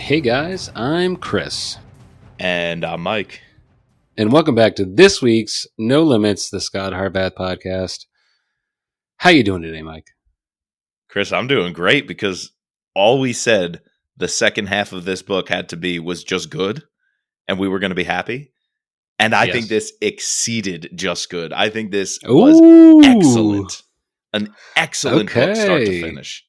Hey guys, I'm Chris. And I'm Mike. And welcome back to this week's No Limits, the Scot Harvath podcast. How you doing today, Mike? Chris, I'm doing great because all we said the second half of this book had to be was just good, and we were going to be happy. And I think this exceeded just good. I think this was excellent. An excellent book start to finish.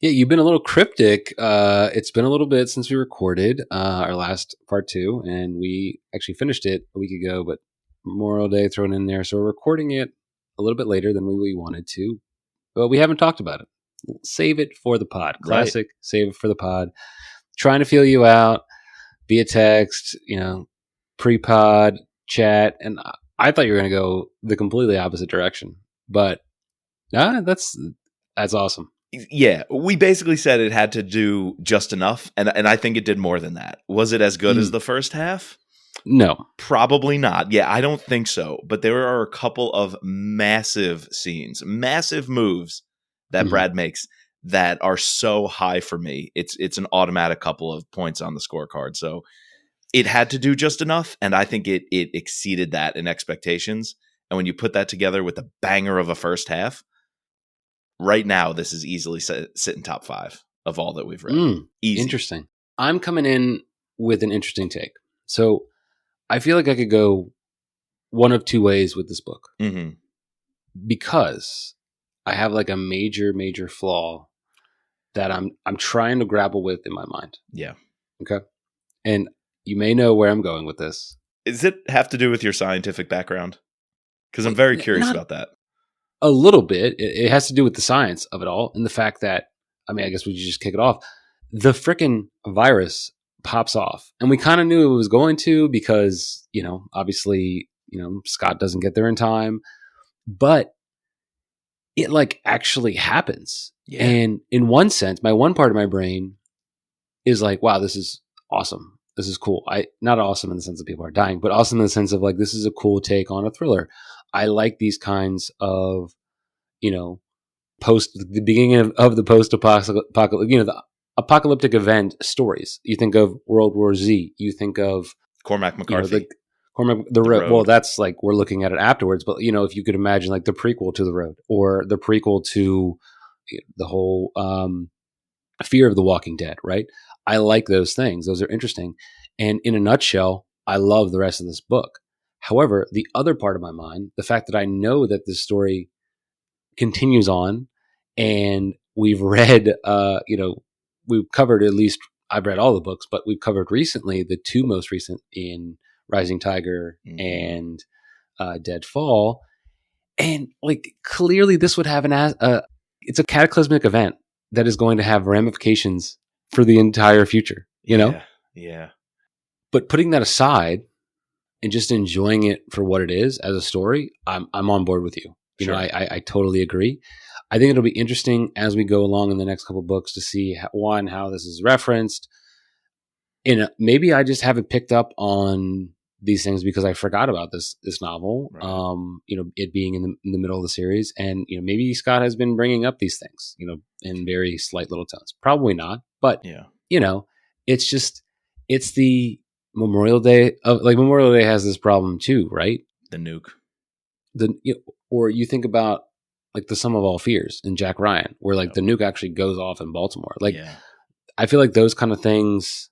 Yeah, you've been a little cryptic. It's been a little bit since we recorded our last part 2, and we actually finished it a week ago, but Memorial Day thrown in there. So we're recording it a little bit later than we wanted to, but we haven't talked about it. Save it for the pod. Classic, right. Save it for the pod. Trying to feel you out via text, pre-pod, chat, and I thought you were going to go the completely opposite direction, but that's awesome. Yeah, we basically said it had to do just enough, and I think it did more than that. Was it as good as the first half? No. Probably not. Yeah, I don't think so. But there are a couple of massive scenes, massive moves that Brad makes that are so high for me. It's an automatic couple of points on the scorecard. So it had to do just enough, and I think it exceeded that in expectations. And when you put that together with the banger of a first half, right now, this is easily sitting top 5 of all that we've read. Easy. Interesting. I'm coming in with an interesting take. So I feel like I could go one of two ways with this book. Mm-hmm. Because I have like a major, major flaw that I'm trying to grapple with in my mind. Yeah. Okay. And you may know where I'm going with this. Does it have to do with your scientific background? Because I'm very curious about that. A little bit. It has to do with the science of it all and the fact that, I guess we should just kick it off. The frickin' virus pops off. And we kind of knew it was going to because, obviously, Scot doesn't get there in time. But it actually happens. Yeah. And in one sense, one part of my brain is like, wow, this is awesome. This is cool. Not awesome in the sense that people are dying, but awesome in the sense of this is a cool take on a thriller. I like these kinds of, the beginning of the post-apocalyptic, the apocalyptic event stories. You think of World War Z. You think of Cormac McCarthy. The Road. Well, that's we're looking at it afterwards. But, if you could imagine the prequel to The Road or the prequel to the whole Fear of the Walking Dead, right? I like those things. Those are interesting. And in a nutshell, I love the rest of this book. However, the other part of my mind, the fact that I know that this story continues on and we've read, we've covered at least, I've read all the books, but we've covered recently the 2 most recent in Rising Tiger and Dead Fall. And clearly this would have it's a cataclysmic event that is going to have ramifications for the entire future, Yeah. But putting that aside, and just enjoying it for what it is as a story, I'm on board with you. Sure. I totally agree. I think it'll be interesting as we go along in the next couple of books to see how this is referenced. And maybe I just haven't picked up on these things because I forgot about this novel. Right. It being in the middle of the series, and maybe Scot has been bringing up these things, in very slight little tones. Probably not, but it's the Memorial Day of Memorial Day has this problem too, right? The nuke. Or you think about the Sum of All Fears in Jack Ryan, where the nuke actually goes off in Baltimore. I feel like those kind of things,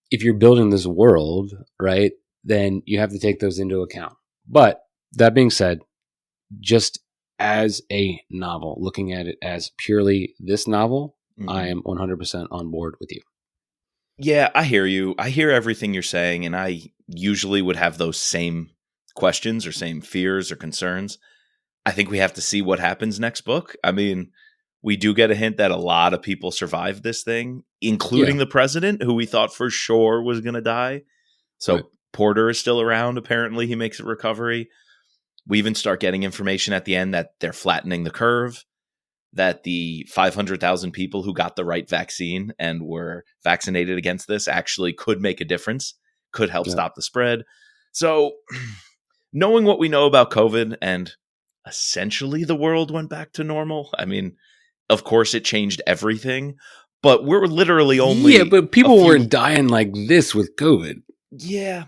if you're building this world, right, then you have to take those into account. But that being said, just as a novel, looking at it as purely this novel, I am 100% on board with you. Yeah, I hear you. I hear everything you're saying, and I usually would have those same questions or same fears or concerns. I think we have to see what happens next book. We do get a hint that a lot of people survived this thing, including the president, who we thought for sure was going to die. So right. Porter is still around. Apparently, he makes a recovery. We even start getting information at the end that they're flattening the curve, that the 500,000 people who got the right vaccine and were vaccinated against this actually could make a difference, could help stop the spread. So knowing what we know about COVID and essentially the world went back to normal, of course it changed everything, But we're literally only... Yeah, but people weren't dying like this with COVID. Yeah.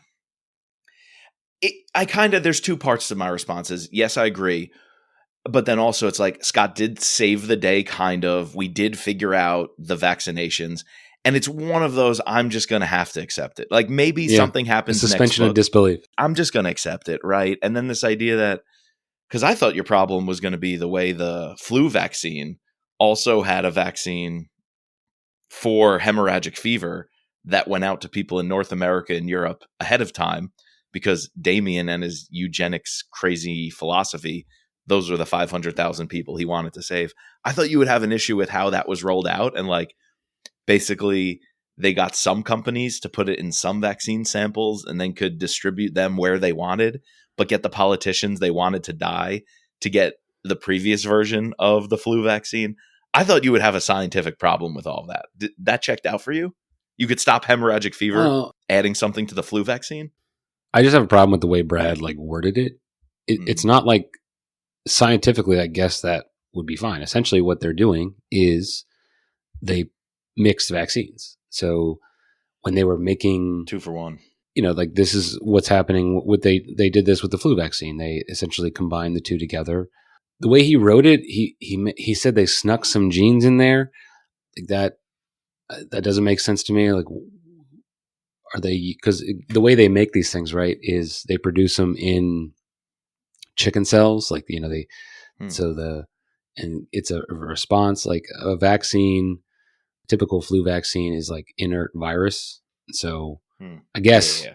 There's two parts to my responses. Yes, I agree. But then also it's like Scott did save the day, kind of. We did figure out the vaccinations. And it's one of those, I'm just going to have to accept it. Like maybe something happens next suspension book. of disbelief. I'm just going to accept it, right? And then this idea that, because I thought your problem was going to be the way the flu vaccine also had a vaccine for hemorrhagic fever that went out to people in North America and Europe ahead of time, because Damien and his eugenics crazy philosophy, those were the 500,000 people he wanted to save. I thought you would have an issue with how that was rolled out, and like basically they got some companies to put it in some vaccine samples and then could distribute them where they wanted, but get the politicians they wanted to die to get the previous version of the flu vaccine. I thought you would have a scientific problem with all of that. That checked out for you? You could stop hemorrhagic fever adding something to the flu vaccine? I just have a problem with the way Brad like worded it. It's not like scientifically, I guess that would be fine. Essentially what they're doing is they mixed vaccines. So when they were making 2 for 1, like this is what's happening. They did this with the flu vaccine. They essentially combined the two together. The way he wrote it, he said they snuck some genes in there. Like that doesn't make sense to me. Like, are they, because the way they make these things, right, is they produce them in chicken cells. Like, and it's a response, like a vaccine, typical flu vaccine is like inert virus. So I guess,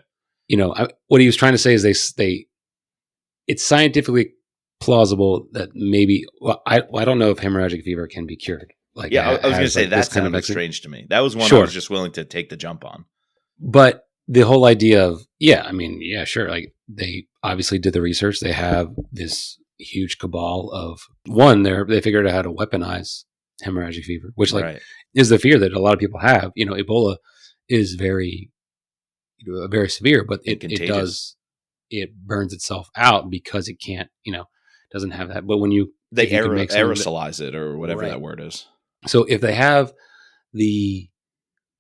what he was trying to say is it's scientifically plausible that maybe, I don't know if hemorrhagic fever can be cured. Like, I was going to say that sounded strange to me. That was one I was just willing to take the jump on. But the whole idea of, sure. Like they obviously did the research. They have this huge cabal of they figured out how to weaponize hemorrhagic fever, which is the fear that a lot of people have. Ebola is very, very severe, but it burns itself out because it can't, doesn't have that. But when they aerosolize it or whatever that word is. So if they have the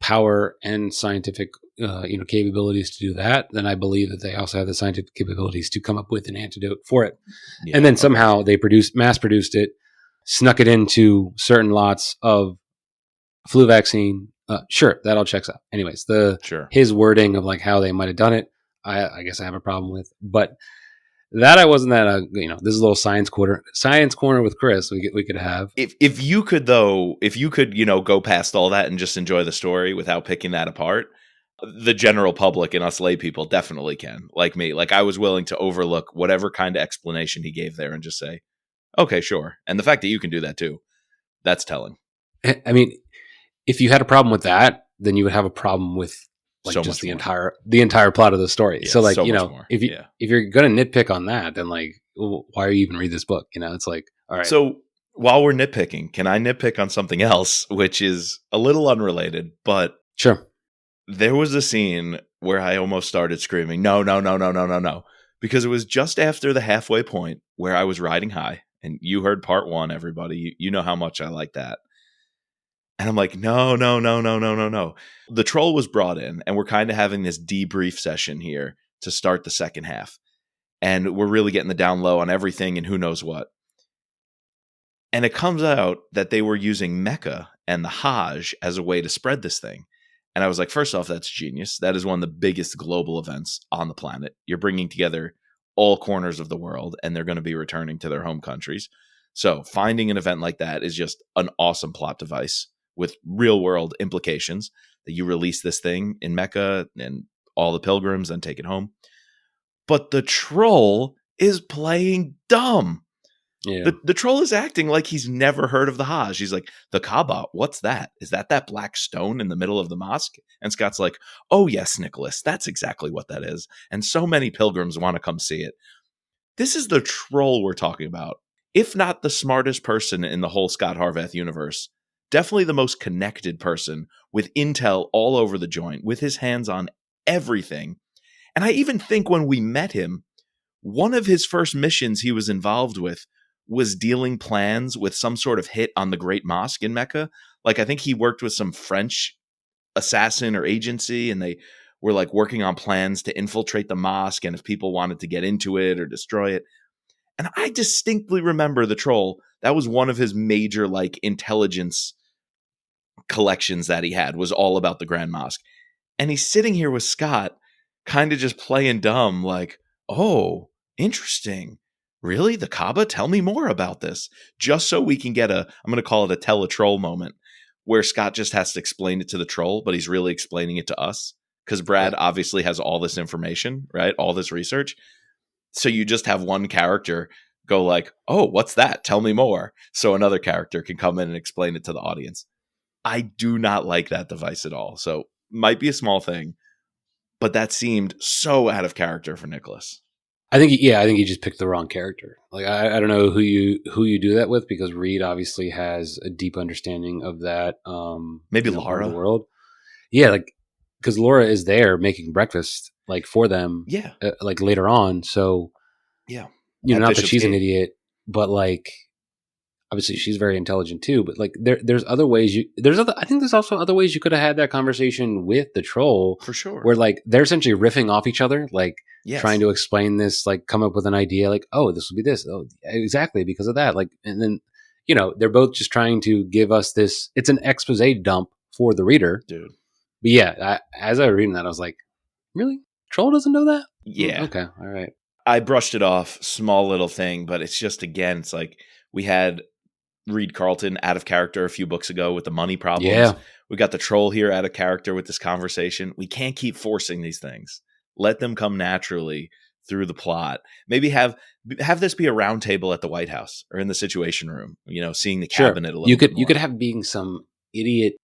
power and scientific, capabilities to do that, then I believe that they also have the scientific capabilities to come up with an antidote for it. Yeah, and then somehow they mass produced it, snuck it into certain lots of flu vaccine. Sure, that all checks out. Anyways, his wording of like how they might have done it, I guess I have a problem with. But that I wasn't that this is a little science corner with Chris. We could have if you could go past all that and just enjoy the story without picking that apart. The general public and us lay people definitely can, like me. Like I was willing to overlook whatever kind of explanation he gave there and just say, okay, sure. And the fact that you can do that too, that's telling. I mean, if you had a problem with that, then you would have a problem with like so just the entire plot of the story. Yeah, so like, if you're going to nitpick on that, then like, why are you even read this book? It's like, all right. So while we're nitpicking, can I nitpick on something else, which is a little unrelated, but sure. There was a scene where I almost started screaming, no, because it was just after the halfway point where I was riding high, and you heard part 1, everybody. You know how much I like that. And I'm like, no. The troll was brought in, and we're kind of having this debrief session here to start the second half. And we're really getting the down low on everything and who knows what. And it comes out that they were using Mecca and the Hajj as a way to spread this thing. And I was like, first off, that's genius. That is one of the biggest global events on the planet. You're bringing together all corners of the world, and they're going to be returning to their home countries. So finding an event like that is just an awesome plot device with real world implications, that you release this thing in Mecca and all the pilgrims and take it home. But the troll is playing dumb. Yeah. The troll is acting like he's never heard of the Hajj. He's like, the Kaaba, what's that? Is that black stone in the middle of the mosque? And Scott's like, oh yes, Nicholas, that's exactly what that is. And so many pilgrims want to come see it. This is the troll we're talking about. If not the smartest person in the whole Scot Harvath universe, definitely the most connected person with intel all over the joint, with his hands on everything. And I even think when we met him, one of his first missions he was involved with was dealing plans with some sort of hit on the Great Mosque in Mecca. Like, I think he worked with some French assassin or agency, and they were like working on plans to infiltrate the mosque, and if people wanted to get into it or destroy it. And I distinctly remember the troll. That was one of his major like intelligence collections that he had, was all about the Grand Mosque. And he's sitting here with Scot, kind of just playing dumb, like, oh, interesting. Really? The Kaaba? Tell me more about this. Just so we can get I'm going to call it a tell a troll moment, where Scot just has to explain it to the troll, but he's really explaining it to us. Because Brad obviously has all this information, right? All this research. So you just have one character go like, oh, what's that? Tell me more. So another character can come in and explain it to the audience. I do not like that device at all. So might be a small thing, but that seemed so out of character for Nicholas. I think he just picked the wrong character. Like I don't know who you do that with, because Reed obviously has a deep understanding of that. Maybe Laura. World. Yeah, like because Laura is there making breakfast like for them. Yeah, like later on. So yeah, not that she's an idiot, but like obviously she's very intelligent too. But like there's other ways I think there's also other ways you could have had that conversation with the troll for sure. Where like they're essentially riffing off each other, like trying to explain this, like come up with an idea, like this will be this, exactly because of that, like, and then they're both just trying to give us this. It's an expose dump for the reader, dude. But yeah, as I was reading that, I was like, really? Troll doesn't know that? Yeah. Okay. All right. I brushed it off, small little thing, but it's just, again, it's like we had Reed Carlton out of character a few books ago with the money problems. Yeah. We got the troll here out of character with this conversation. We can't keep forcing these things. Let them come naturally through the plot. Maybe have this be a round table at the White House or in the Situation Room, seeing the cabinet a little bit more. You could have being some idiot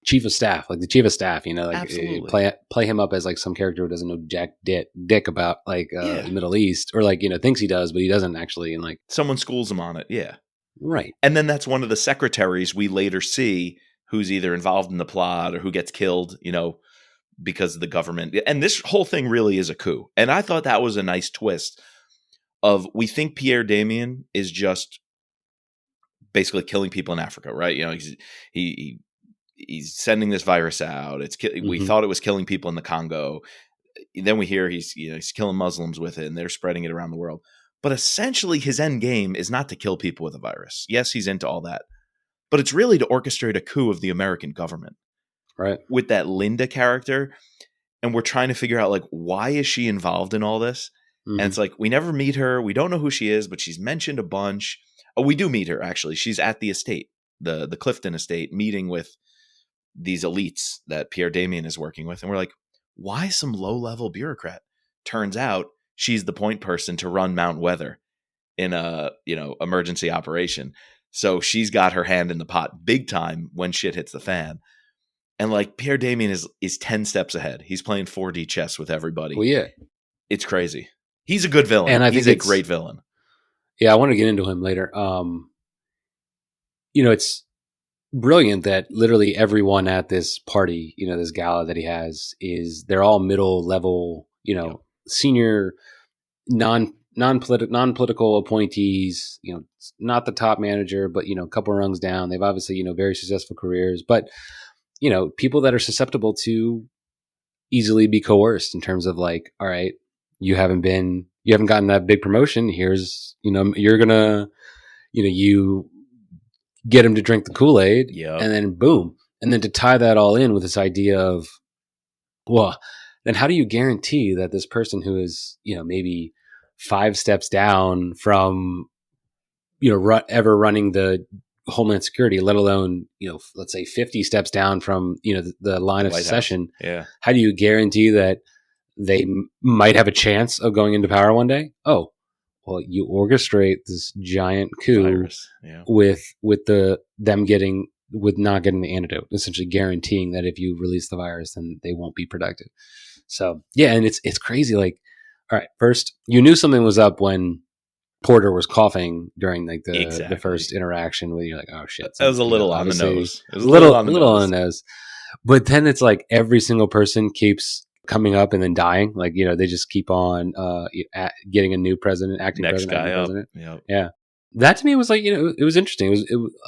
chief of staff, like the chief of staff, like play him up as like some character who doesn't know jack dick about like the Middle East, or like thinks he does but he doesn't actually, and like someone schools him on it. Right. And then that's one of the secretaries we later see who's either involved in the plot or who gets killed, because of the government. And this whole thing really is a coup. And I thought that was a nice twist of, we think Pierre Damien is just basically killing people in Africa, right? He's sending this virus out. We thought it was killing people in the Congo. Then we hear he's killing Muslims with it, and they're spreading it around the world. But essentially, his end game is not to kill people with a virus. Yes, he's into all that, but it's really to orchestrate a coup of the American government, right? With that Linda character, and we're trying to figure out like, why is she involved in all this? And it's like, we never meet her. We don't know who she is, but she's mentioned a bunch. Oh, we do meet her actually. She's at the estate, the Clifton estate, meeting with these elites that Pierre Damien is working with. And we're like, why some low-level bureaucrat? Turns out she's the point person to run Mount Weather in a, emergency operation. So she's got her hand in the pot big time when shit hits the fan. And like Pierre Damien is 10 steps ahead. He's playing 4D chess with everybody. Well, yeah. It's crazy. He's a good villain. And he's a great villain. Yeah, I want to get into him later. It's brilliant that literally everyone at this party, this gala that he has, they're all middle level, senior non-political appointees, not the top manager, but a couple rungs down. They've obviously, very successful careers, but people that are susceptible to easily be coerced in terms of like, all right, you haven't gotten that big promotion. Here's, you're gonna, you get him to drink the Kool-Aid, and then boom. And then to tie that all in with this idea of, well, then how do you guarantee that this person who is, maybe 5 steps down from, ever running the Homeland Security, let alone, let's say 50 steps down from, the line of succession. Yeah. How do you guarantee that they might have a chance of going into power one day? Oh, well, you orchestrate this giant coup with not getting the antidote, essentially guaranteeing that if you release the virus, then they won't be productive. So yeah, and it's crazy. Like, all right, first you knew something was up when Porter was coughing during like the first interaction with you. You're like, oh shit, that was a little on the nose. It was a little on the nose. But then it's like every single person keeps coming up and then dying. Like, they just keep on getting a new president, acting next president. Guy up. President. Yep. Yeah. that to me was like, it was interesting.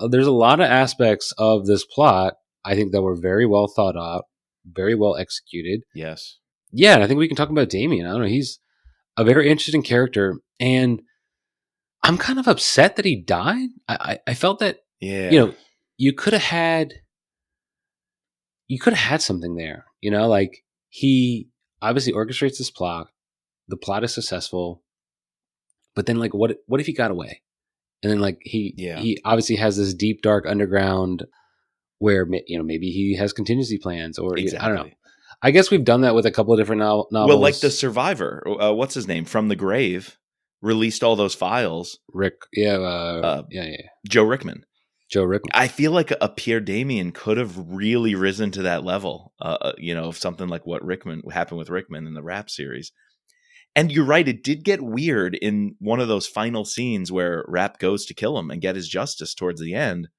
There's a lot of aspects of this plot I think that were very well thought out, very well executed. Yes. Yeah, and I think we can talk about Damien. I don't know, he's a very interesting character, and I'm kind of upset that he died. I felt that you could have had something there. Like he obviously orchestrates this plot. The plot is successful, but then like what if he got away? And then like he obviously has this deep dark underground where maybe he has contingency plans or exactly. I don't know. I guess we've done that with a couple of different novels. Well, like the Survivor, what's his name, from the grave, released all those files. Rick, Joe Rickman. Joe Rickman. I feel like a Pierre Damien could have really risen to that level, of something like what happened with Rickman in the Rap series. And you're right, it did get weird in one of those final scenes where Rap goes to kill him and get his justice towards the end.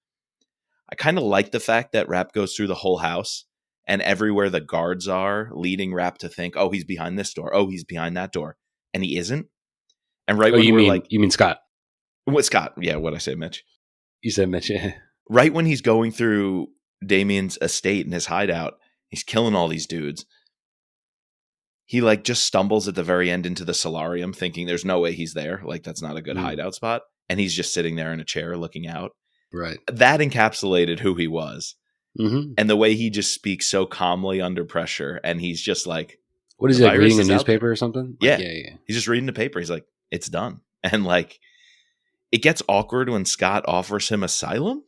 I kind of like the fact that Rap goes through the whole house and everywhere the guards are, leading Rap to think, oh, he's behind this door. Oh, he's behind that door. And he isn't. And when you mean Scott? What, Scott? Yeah, what'd I say, Mitch? You said Mitch, yeah. Right when he's going through Damien's estate and his hideout, he's killing all these dudes. He like just stumbles at the very end into the solarium thinking there's no way he's there. Like that's not a good hideout spot. And he's just sitting there in a chair looking out. Right. That encapsulated who he was. Mm-hmm. And the way he just speaks so calmly under pressure. And he's just like, what is he, like, reading a newspaper or something? Yeah. He's just reading the paper. He's like, it's done. And like, it gets awkward when Scott offers him asylum.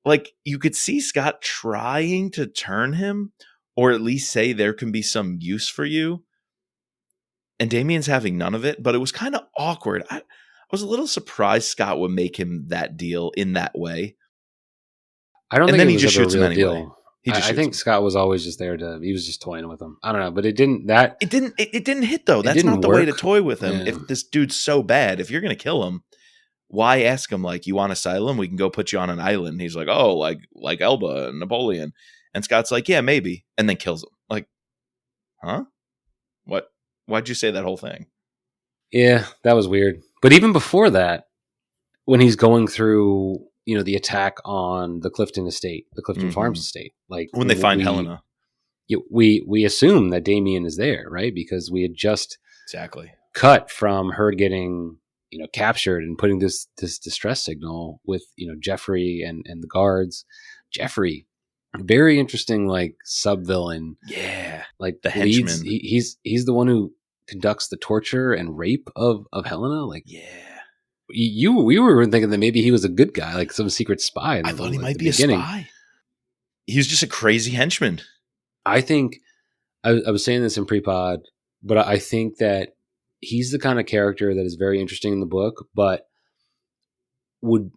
Like you could see Scott trying to turn him or at least say there can be some use for you. And Damien's having none of it, but it was kind of awkward. I was a little surprised Scott would make him that deal in that way. I don't think then it he was just ever shoots a him real anyway. Deal. I think Scott was always just there he was just toying with him. I don't know, but it didn't hit though. That's not the way to toy with him. Yeah. If this dude's so bad, if you're going to kill him, why ask him like, you want asylum? We can go put you on an island. And he's like, oh, like Elba and Napoleon. And Scott's like, yeah, maybe. And then kills him. Like, huh? What? Why'd you say that whole thing? Yeah, that was weird. But even before that, when he's going through, the attack on the Clifton estate, the Clifton Farms estate, like when they find Helena, we assume that Damien is there, right? Because we had just cut from her getting, captured and putting this distress signal with, Jeffrey and the guards. Jeffrey, very interesting, like sub villain. Yeah, like the henchman. He's the one who conducts the torture and rape of Helena. Like, yeah. We were thinking that maybe he was a good guy, like some secret spy. I thought he might be a spy. He was just a crazy henchman. I think I was saying this in pre-pod, but I think that he's the kind of character that is very interesting in the book, but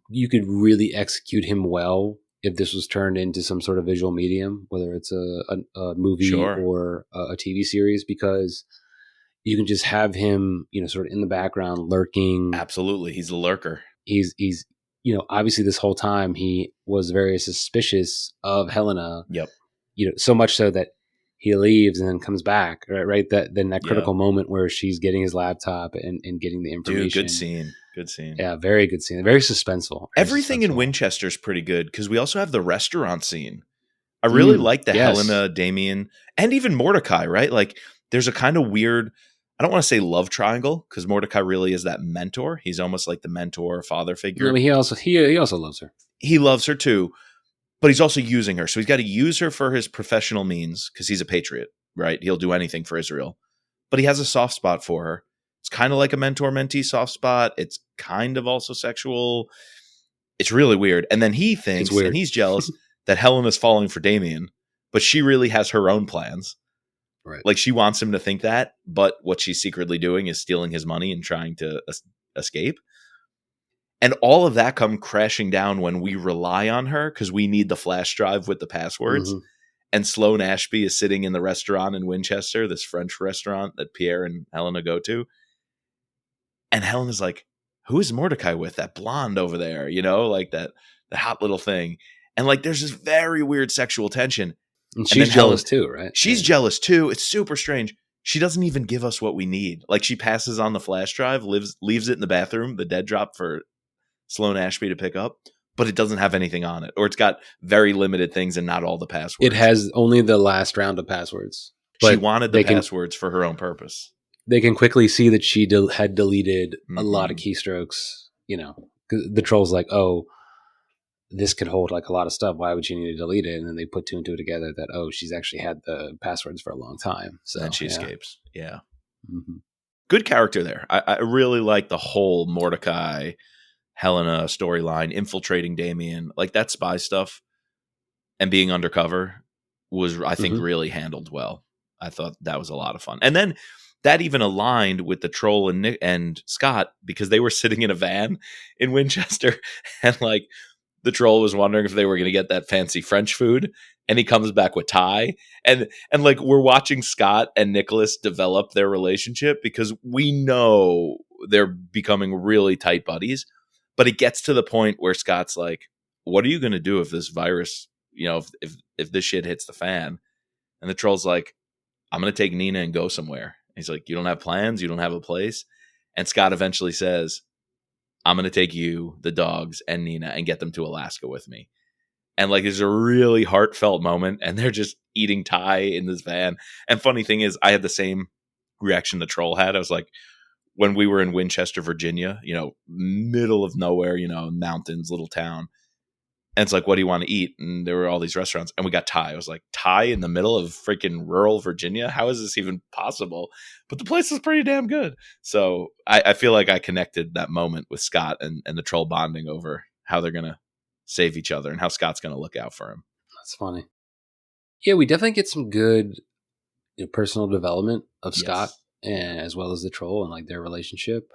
you could really execute him well if this was turned into some sort of visual medium, whether it's a movie or a TV series, because you can just have him, sort of in the background lurking. Absolutely. He's a lurker. He's obviously this whole time he was very suspicious of Helena. Yep. So much so that he leaves and then comes back, right? That critical moment where she's getting his laptop and getting the information. Dude, good scene. Yeah, very good scene. Very suspenseful. Everything in Winchester's pretty good because we also have the restaurant scene. I really like the Helena, Damien, and even Mordecai, right? Like there's a kind of weird, I don't want to say love triangle because Mordecai really is that mentor. He's almost like the mentor father figure. I mean, he also loves her. He loves her too, but he's also using her. So he's got to use her for his professional means because he's a patriot, right? He'll do anything for Israel, but he has a soft spot for her. It's kind of like a mentor-mentee soft spot. It's kind of also sexual. It's really weird. And then he thinks, and he's jealous that Helena's falling for Damien, but she really has her own plans. Right. Like she wants him to think that, but what she's secretly doing is stealing his money and trying to escape. And all of that come crashing down when we rely on her because we need the flash drive with the passwords. Mm-hmm. And Sloane Ashby is sitting in the restaurant in Winchester, this French restaurant that Pierre and Helena go to. And Helena's like, who is Mordecai with? That blonde over there, like that hot little thing. And like there's this very weird sexual tension. And she's jealous too, right? She's jealous too. It's super strange. She doesn't even give us what we need. Like she passes on the flash drive, leaves it in the bathroom, the dead drop for Sloan Ashby to pick up, but it doesn't have anything on it, or it's got very limited things and not all the passwords. It has only the last round of passwords. She wanted the passwords for her own purpose. They can quickly see that she had deleted a lot of keystrokes. The troll's like, oh, this could hold like a lot of stuff. Why would she need to delete it? And then they put two and two together that, oh, she's actually had the passwords for a long time. So and she escapes. Yeah. Mm-hmm. Good character there. I really like the whole Mordecai, Helena storyline, infiltrating Damien. Like that spy stuff and being undercover was, I think, really handled well. I thought that was a lot of fun. And then that even aligned with the troll and Scott, because they were sitting in a van in Winchester and like, the troll was wondering if they were going to get that fancy French food, and he comes back with Thai. And like we're watching Scott and Nicholas develop their relationship because we know they're becoming really tight buddies. But it gets to the point where Scott's like, "What are you going to do if this virus, if this shit hits the fan?" And the troll's like, "I'm going to take Nina and go somewhere." And he's like, "You don't have plans? You don't have a place?" And Scott eventually says, "I'm going to take you, the dogs, and Nina and get them to Alaska with me." And like, there's a really heartfelt moment and they're just eating Thai in this van. And funny thing is, I had the same reaction the troll had. I was like, when we were in Winchester, Virginia, middle of nowhere, mountains, little town. And it's like, what do you want to eat? And there were all these restaurants and we got Thai. I was like, Thai in the middle of freaking rural Virginia? How is this even possible? But the place is pretty damn good. So I feel like I connected that moment with Scott and the troll bonding over how they're going to save each other and how Scott's going to look out for him. That's funny. Yeah, we definitely get some good personal development of Scott and as well as the troll and like their relationship.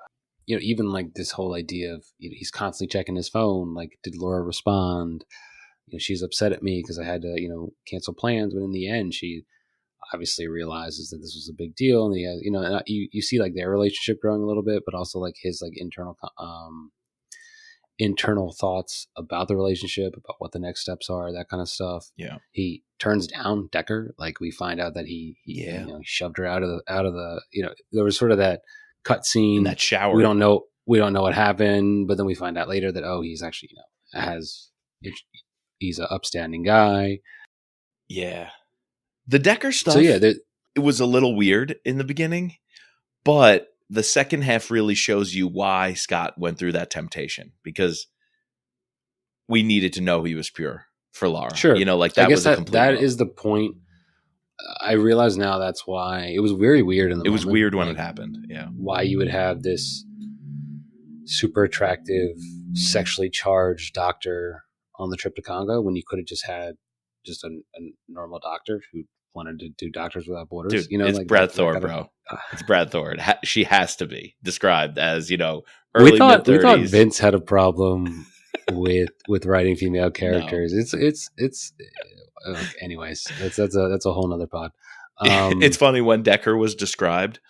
Even like this whole idea of he's constantly checking his phone. Like, did Laura respond? She's upset at me because I had to, cancel plans. But in the end, she obviously realizes that this was a big deal. And he has, and you see like their relationship growing a little bit, but also like his like internal thoughts about the relationship, about what the next steps are, that kind of stuff. Yeah. He turns down Decker. Like we find out that he shoved her out of the, there was sort of that cut scene in that shower. We don't know what happened, but then we find out later that he's actually he's an upstanding guy. Yeah, the Decker stuff. So yeah, it was a little weird in the beginning, but the second half really shows you why Scott went through that temptation, because we needed to know he was pure for Laura. Sure, like that was a complete that is the point. I realize now that's why it was very weird in the moment. Was weird when it happened. Yeah. Why you would have this super attractive, sexually charged doctor on the trip to Congo when you could have just had just a normal doctor who wanted to do Doctors Without Borders. Dude, it's like Brad Thor, bro. It's Brad Thor. She has to be described as, early mid-30s. We thought Vince had a problem with writing female characters. No. It's anyways, that's a whole nother pod. It's funny when Decker was described.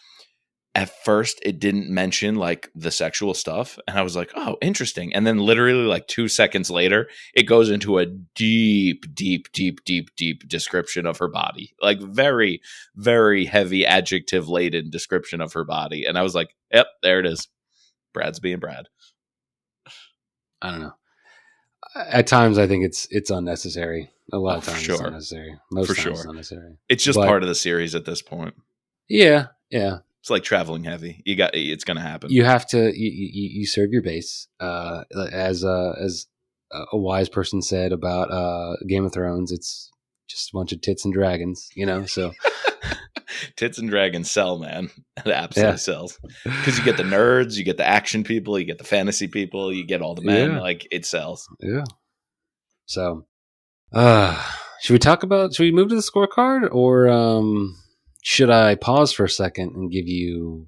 At first, it didn't mention like the sexual stuff, and I was like, "Oh, interesting." And then, literally, like 2 seconds later, it goes into a deep description of her body, like very, very heavy adjective laden description of her body. And I was like, "Yep, there it is. Brad's being Brad." I don't know. At times, I think it's unnecessary. A lot of times, it's unnecessary. Most times, it's unnecessary. It's just part of the series at this point. Yeah. It's like traveling heavy. It's going to happen. You have to you serve your base. As a wise person said about Game of Thrones, it's just a bunch of tits and dragons, So tits and dragons sell, man. It absolutely sells, because you get the nerds, you get the action people, you get the fantasy people, you get all the men. Yeah. Like, it sells. Yeah. So, should we move to the scorecard, or should I pause for a second and give you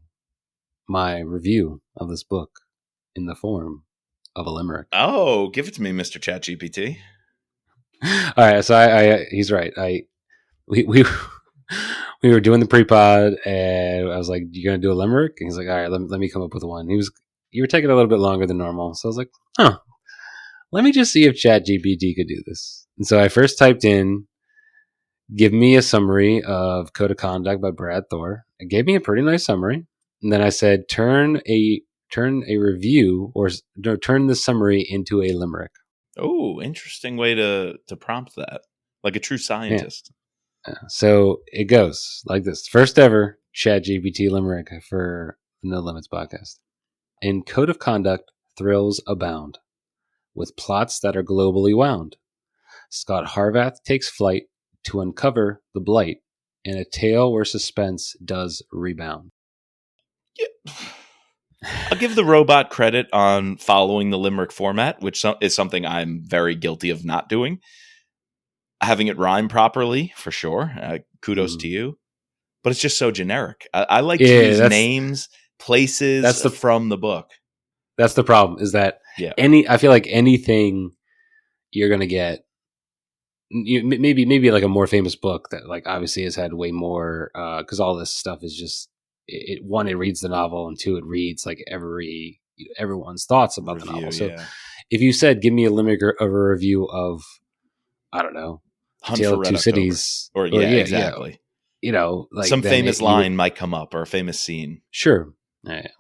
my review of this book in the form of a limerick? Oh, give it to me, Mr. ChatGPT. All right, so he's right. We were doing the pre-pod, and I was like, "You gonna do a limerick?" And he's like, "All right, let me come up with one." You were taking a little bit longer than normal, so I was like, let me just see if ChatGPT could do this. And so I first typed in, "Give me a summary of Code of Conduct by Brad Thor." It gave me a pretty nice summary. And then I said, "Turn a turn a review or no, turn the summary into a limerick. Oh, interesting way to prompt that, like a true scientist. So it goes like this: first ever ChatGPT limerick for the No Limits podcast. In code of conduct, thrills abound, with plots that are globally wound. Scot Harvath takes flight to uncover the blight in a tale where suspense does rebound. Yeah. I'll give the robot credit on following the limerick format, which is something I'm very guilty of not doing. Having it rhyme properly, for sure. Kudos to you. But it's just so generic. I like to use names, places from the book. That's the problem, is that I feel like anything you're going to get, maybe like a more famous book that like obviously has had way more, because all this stuff is just, one, it reads the novel, and two, it reads like everyone's thoughts about the novel. So if you said, give me a limerick of a review of, I don't know, Hunt Tale for of Two Cities. Or exactly. You know, like some famous line might come up, or a famous scene. Sure.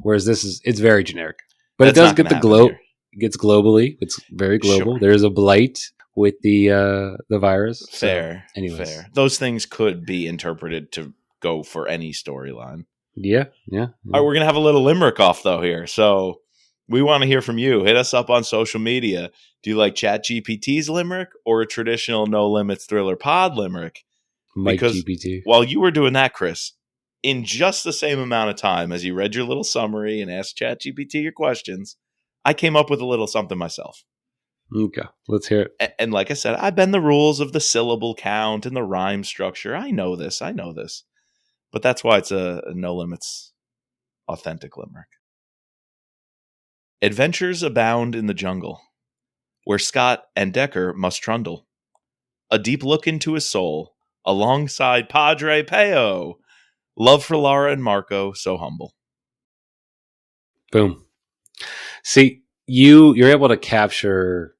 Whereas it's very generic. But it does get the globe. It gets globally. It's very global. Sure. There's a blight with the virus. Fair. So, anyways. Fair. Those things could be interpreted to go for any storyline. Yeah. All right, we're going to have a little limerick off, though, here. So we want to hear from you. Hit us up on social media. Do you like ChatGPT's limerick or a traditional No Limits Thriller Pod limerick? Because GPT. While you were doing that, Chris, in just the same amount of time as you read your little summary and asked ChatGPT your questions, I came up with a little something myself. Okay, let's hear it. And like I said, I bend the rules of the syllable count and the rhyme structure. I know this. But that's why it's a No Limits authentic limerick. Adventures abound in the jungle, where Scot and Decker must trundle. A deep look into his soul, alongside Padre Peo. Love for Lara and Marco, so humble. Boom. See, you're able to capture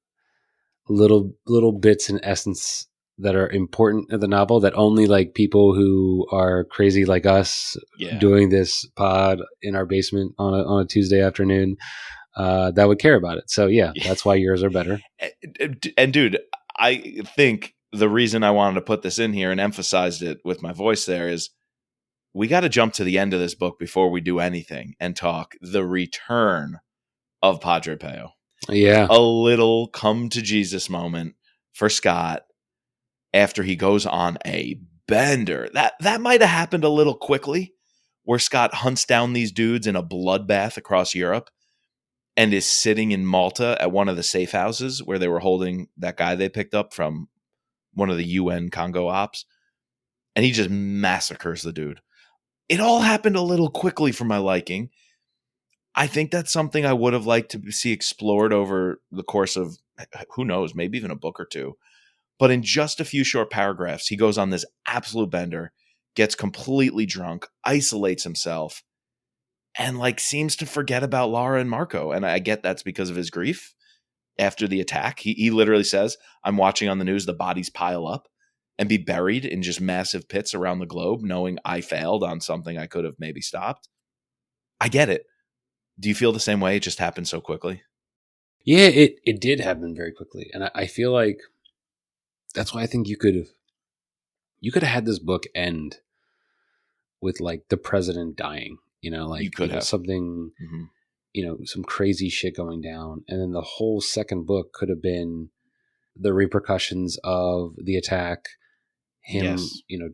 little bits and essence that are important in the novel that only like people who are crazy like us doing this pod in our basement on a Tuesday afternoon that would care about it. So yeah, that's why yours are better. And dude, I think the reason I wanted to put this in here and emphasized it with my voice there is we got to jump to the end of this book before we do anything and talk the return of Padre Peo. Yeah. A little come to Jesus moment for Scot after he goes on a bender. That might have happened a little quickly, where Scot hunts down these dudes in a bloodbath across Europe and is sitting in Malta at one of the safe houses where they were holding that guy they picked up from one of the UN Congo ops. And he just massacres the dude. It all happened a little quickly for my liking. I think that's something I would have liked to see explored over the course of, who knows, maybe even a book or two. But in just a few short paragraphs, he goes on this absolute bender, gets completely drunk, isolates himself, and like seems to forget about Lara and Marco. And I get that's because of his grief after the attack. He literally says, I'm watching on the news the bodies pile up and be buried in just massive pits around the globe, knowing I failed on something I could have maybe stopped. I get it. Do you feel the same way? It just happened so quickly. Yeah, it did happen very quickly. And I feel like that's why I think you could have had this book end with like the president dying, like you could have something, some crazy shit going down. And then the whole second book could have been the repercussions of the attack, him,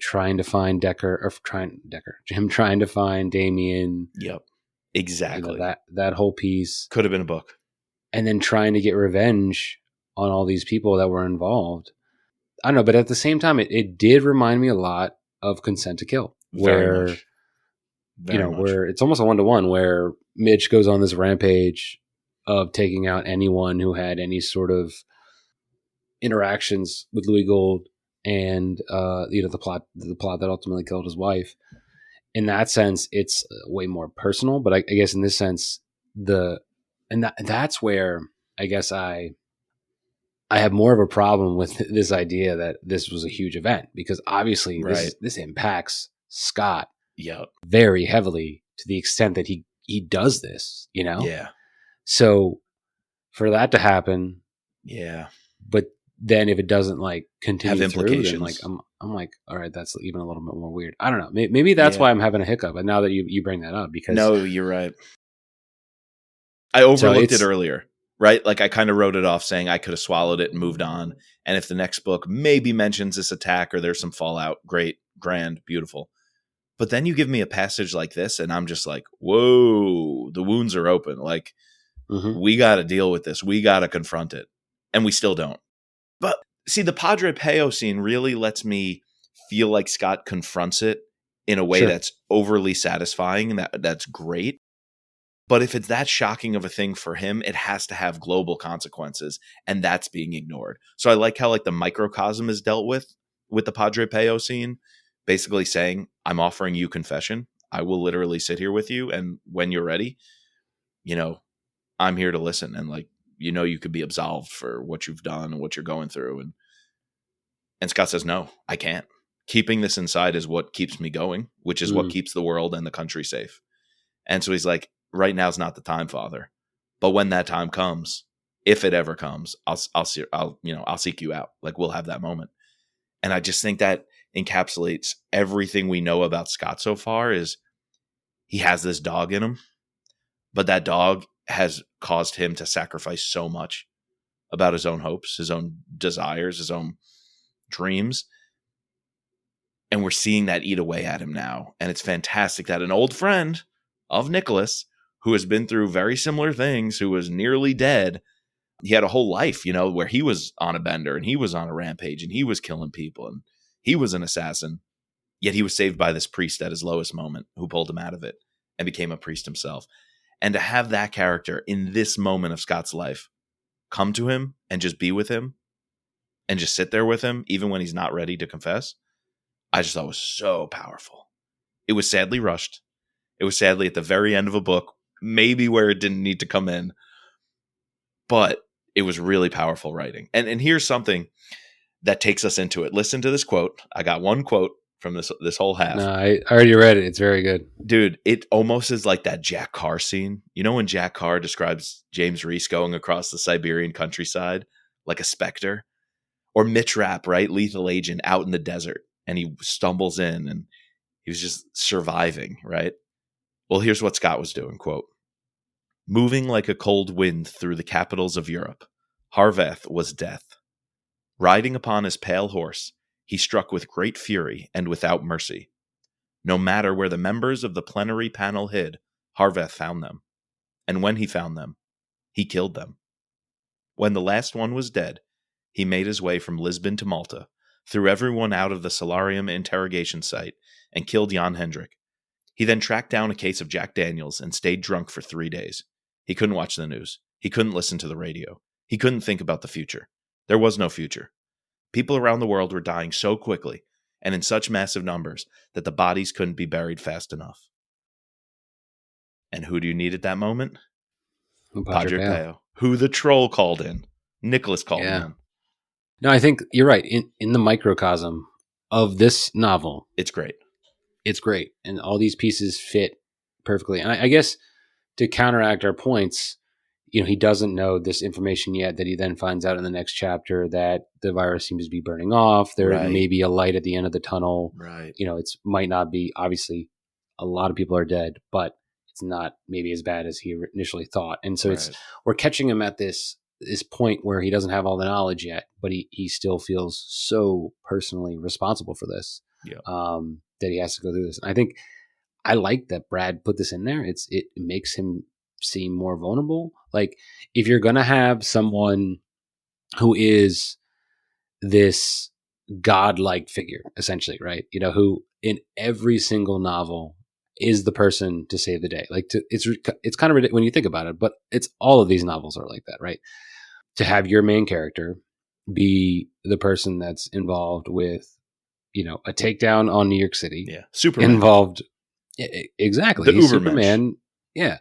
trying to find him trying to find Damien. Yep. Exactly. That whole piece could have been a book. And then trying to get revenge on all these people that were involved. I don't know, but at the same time, it did remind me a lot of Consent to Kill, where where it's almost a 1-to-1, where Mitch goes on this rampage of taking out anyone who had any sort of interactions with Louis Gold and the plot that ultimately killed his wife. In that sense, it's way more personal, but I guess in this sense, that's where I guess I have more of a problem with this idea that this was a huge event, because obviously this impacts Scot very heavily, to the extent that he he does this, Yeah. So for that to happen, Yeah. but then if it doesn't like continue Have through, then like implications. I'm like, all right, that's even a little bit more weird. I don't know. Maybe that's Yeah. why I'm having a hiccup. And now that you bring that up, because No, you're right. I so overlooked it it's earlier, right? Like I kind of wrote it off saying I could have swallowed it and moved on. And if the next book maybe mentions this attack or there's some fallout, great, grand, beautiful. But then you give me a passage like this and I'm just like, whoa, the wounds are open. Like mhm. we got to deal with this. We got to confront it. And we still don't. But see, the Padre Peo scene really lets me feel like Scott confronts it in a way Sure. that's overly satisfying and that's great. But if it's that shocking of a thing for him, it has to have global consequences, and that's being ignored. So I like how like the microcosm is dealt with the Padre Peo scene, basically saying, I'm offering you confession. I will literally sit here with you, and when you're ready, you know, I'm here to listen, and like, you could be absolved for what you've done and what you're going through. And Scott says, no, I can't. Keeping this inside is what keeps me going, which is what Mm. keeps the world and the country safe. And so he's like, right now's not the time, Father. But when that time comes, if it ever comes, I'll seek you out. Like we'll have that moment. And I just think that encapsulates everything we know about Scott so far is he has this dog in him, but that dog has caused him to sacrifice so much about his own hopes, his own desires, his own dreams. And we're seeing that eat away at him now. And it's fantastic that an old friend of Nicholas, who has been through very similar things, who was nearly dead, he had a whole life, where he was on a bender and he was on a rampage and he was killing people and he was an assassin. Yet he was saved by this priest at his lowest moment who pulled him out of it and became a priest himself. And to have that character in this moment of Scott's life come to him and just be with him and just sit there with him, even when he's not ready to confess, I just thought was so powerful. It was sadly rushed. It was sadly at the very end of a book, maybe where it didn't need to come in, but it was really powerful writing. And here's something that takes us into it. Listen to this quote. I got one quote from this whole half. No, I already read it. It's very good. Dude, it almost is like that Jack Carr scene. You know when Jack Carr describes James Reese going across the Siberian countryside like a specter? Or Mitch Rapp, right? Lethal Agent out in the desert. And he stumbles in and he was just surviving, right? Well, here's what Scott was doing, quote, moving like a cold wind through the capitals of Europe, Harvath was death. Riding upon his pale horse, he struck with great fury and without mercy. No matter where the members of the plenary panel hid, Harvath found them. And when he found them, he killed them. When the last one was dead, he made his way from Lisbon to Malta, threw everyone out of the solarium interrogation site, and killed Jan Hendrik. He then tracked down a case of Jack Daniels and stayed drunk for 3 days. He couldn't watch the news. He couldn't listen to the radio. He couldn't think about the future. There was no future. People around the world were dying so quickly and in such massive numbers that the bodies couldn't be buried fast enough. And who do you need at that moment? Padre Peo. Who the troll called in. Nicholas called him in. No, I think you're right. In the microcosm of this novel, it's great. It's great. And all these pieces fit perfectly. And I guess to counteract our points, he doesn't know this information yet that he then finds out in the next chapter that the virus seems to be burning off. There may be a light at the end of the tunnel. Right. It might not be, obviously, a lot of people are dead, but it's not maybe as bad as he initially thought. And so we're catching him at this point where he doesn't have all the knowledge yet, but he still feels so personally responsible for this. Yeah. That he has to go through this. And I think I like that Brad put this in there. It makes him seem more vulnerable. Like if you're going to have someone who is this godlike figure, essentially, right? Who in every single novel is the person to save the day. Like it's kind of ridiculous when you think about it, but it's all of these novels are like that, right? To have your main character be the person that's involved with, a takedown on New York City. Yeah. Superman. Involved. Exactly. The He's Ubermensch. Superman. Yeah.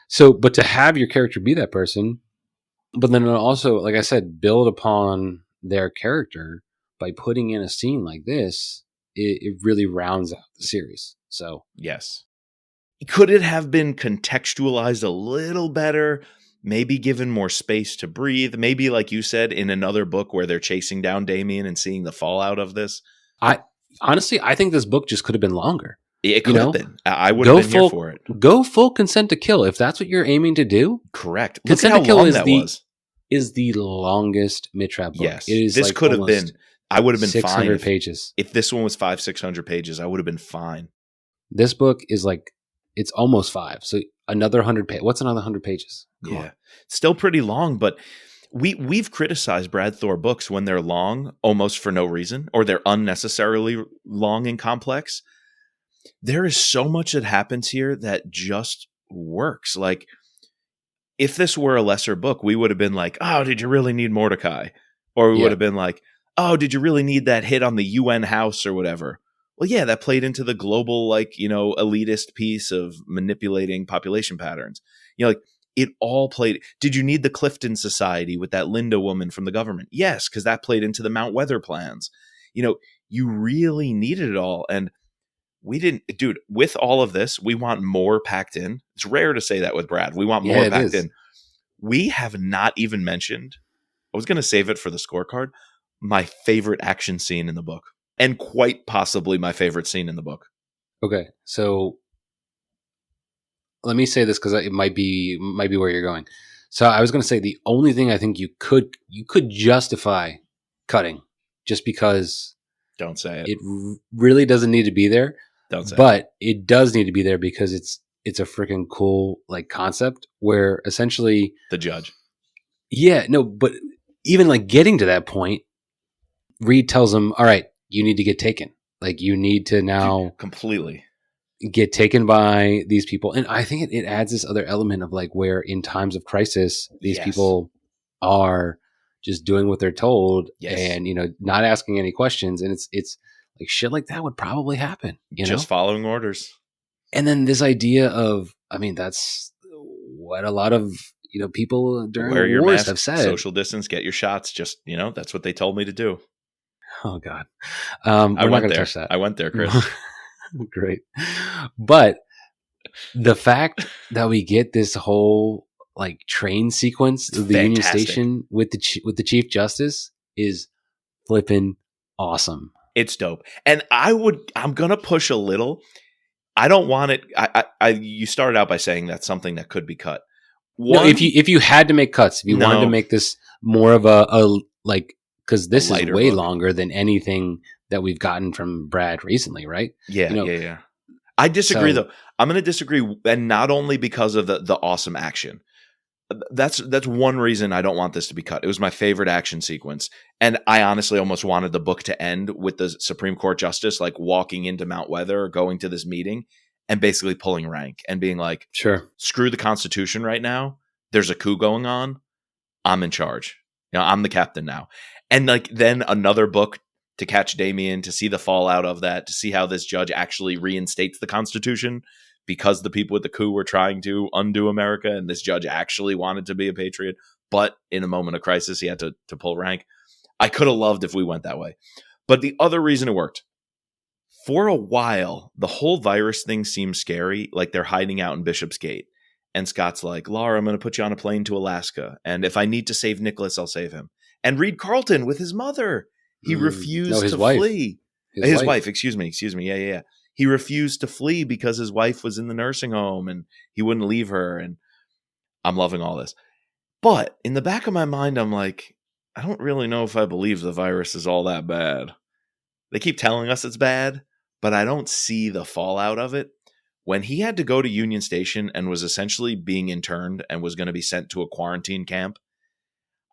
So, but to have your character be that person, but then also, like I said, build upon their character by putting in a scene like this, it really rounds out the series. So, yes. Could it have been contextualized a little better? Maybe given more space to breathe? Maybe, like you said, in another book where they're chasing down Damien and seeing the fallout of this? I think this book just could have been longer. It could have been. I would have been here for it. Go full Consent to Kill if that's what you're aiming to do. Correct. Consent to Kill is the longest Mitch-Rapp book. Yes. It is this could have been. I would have been 600 pages. If this one was 500-600 pages, I would have been fine. This book is it's almost 5. So another 100 pages. What's another 100 pages? Come on. Still pretty long, but we've criticized Brad Thor books when they're long almost for no reason, or they're unnecessarily long and complex. There is so much that happens here that just works. Like, if this were a lesser book, we would have been like, oh, did you really need Mordecai? Or we would have been like, oh, did you really need that hit on the UN house or whatever? Well, yeah, that played into the global, elitist piece of manipulating population patterns. It all played. Did you need the Clifton Society with that Linda woman from the government? Yes, because that played into the Mount Weather plans. You really needed it all. And we didn't, dude, with all of this, we want more packed in. It's rare to say that with Brad. We want more packed in. We have not even mentioned, I was going to save it for the scorecard, my favorite action scene in the book. And quite possibly my favorite scene in the book. Okay, so let me say this because it might be where you're going. So I was going to say the only thing I think you could justify cutting, just because don't say it. It really doesn't need to be there. Don't say but it does need to be there because it's a freaking cool concept where essentially the judge. Yeah, no, but even getting to that point, Reed tells him, "All right, you need to get taken. You need to now completely get taken by these people." And I think it adds this other element of where in times of crisis, these people are just doing what they're told and, not asking any questions. And it's shit like that would probably happen, just following orders. And then this idea of, that's what a lot of, people during wear your wars mask, have said. Social distance, get your shots. Just, that's what they told me to do. Oh God. We're not going to touch that. I went there, Chris. Great. But the fact that we get this whole train sequence of the Union Station with the Chief Justice is flipping awesome. It's dope. And I'm going to push a little. I don't want it. You started out by saying that's something that could be cut. If you had to make cuts, if you wanted to make this more of a because this is way longer than anything that we've gotten from Brad recently, right? Yeah. I disagree though. I'm going to disagree, and not only because of the awesome action. That's one reason I don't want this to be cut. It was my favorite action sequence. And I honestly almost wanted the book to end with the Supreme Court Justice walking into Mount Weather or going to this meeting and basically pulling rank and being like, sure, screw the Constitution right now. There's a coup going on. I'm in charge. I'm the captain now. And then another book to catch Damien, to see the fallout of that, to see how this judge actually reinstates the Constitution because the people with the coup were trying to undo America, and this judge actually wanted to be a patriot, but in a moment of crisis, he had to pull rank. I could have loved if we went that way. But the other reason it worked, for a while, the whole virus thing seemed scary, like they're hiding out in Bishopsgate. And Scott's like, Laura, I'm going to put you on a plane to Alaska, and if I need to save Nicholas, I'll save him. And Reed Carlton with his mother. He refused to flee. His wife, excuse me. Yeah. He refused to flee because his wife was in the nursing home and he wouldn't leave her. And I'm loving all this. But in the back of my mind, I'm like, I don't really know if I believe the virus is all that bad. They keep telling us it's bad, but I don't see the fallout of it. When he had to go to Union Station and was essentially being interned and was going to be sent to a quarantine camp,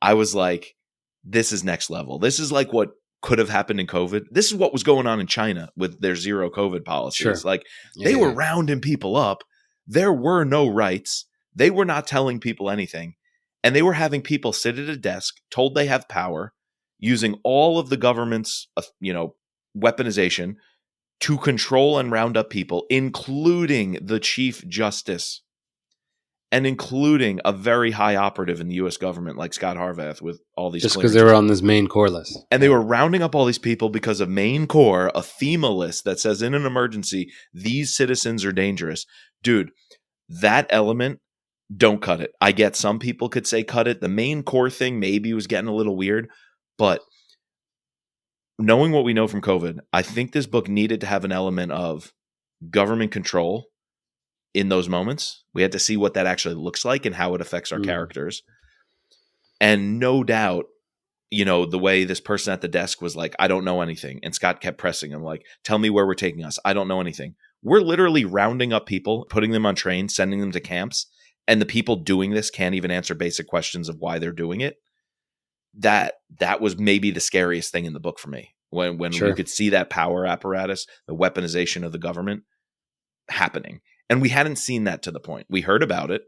I was like, this is next level. This is what could have happened in COVID. This is what was going on in China with their zero COVID policies. Sure. They were rounding people up. There were no rights. They were not telling people anything. And they were having people sit at a desk, told they have power, using all of the government's, weaponization to control and round up people, including the Chief Justice and including a very high operative in the U.S. government like Scot Harvath with all these just because they were on this main core list. And they were rounding up all these people because of main core, a FEMA list that says in an emergency, these citizens are dangerous. dude, that element, don't cut it. I get some people could say cut it. The main core thing maybe was getting a little weird, but knowing what we know from COVID, I think this book needed to have an element of government control in those moments. We had to see what that actually looks like and how it affects our characters. And no doubt, the way this person at the desk was like, I don't know anything. And Scott kept pressing him like, tell me where we're taking us. I don't know anything. We're literally rounding up people, putting them on trains, sending them to camps. And the people doing this can't even answer basic questions of why they're doing it. That was maybe the scariest thing in the book for me. When we could see that power apparatus, the weaponization of the government happening. And we hadn't seen that to the point. We heard about it.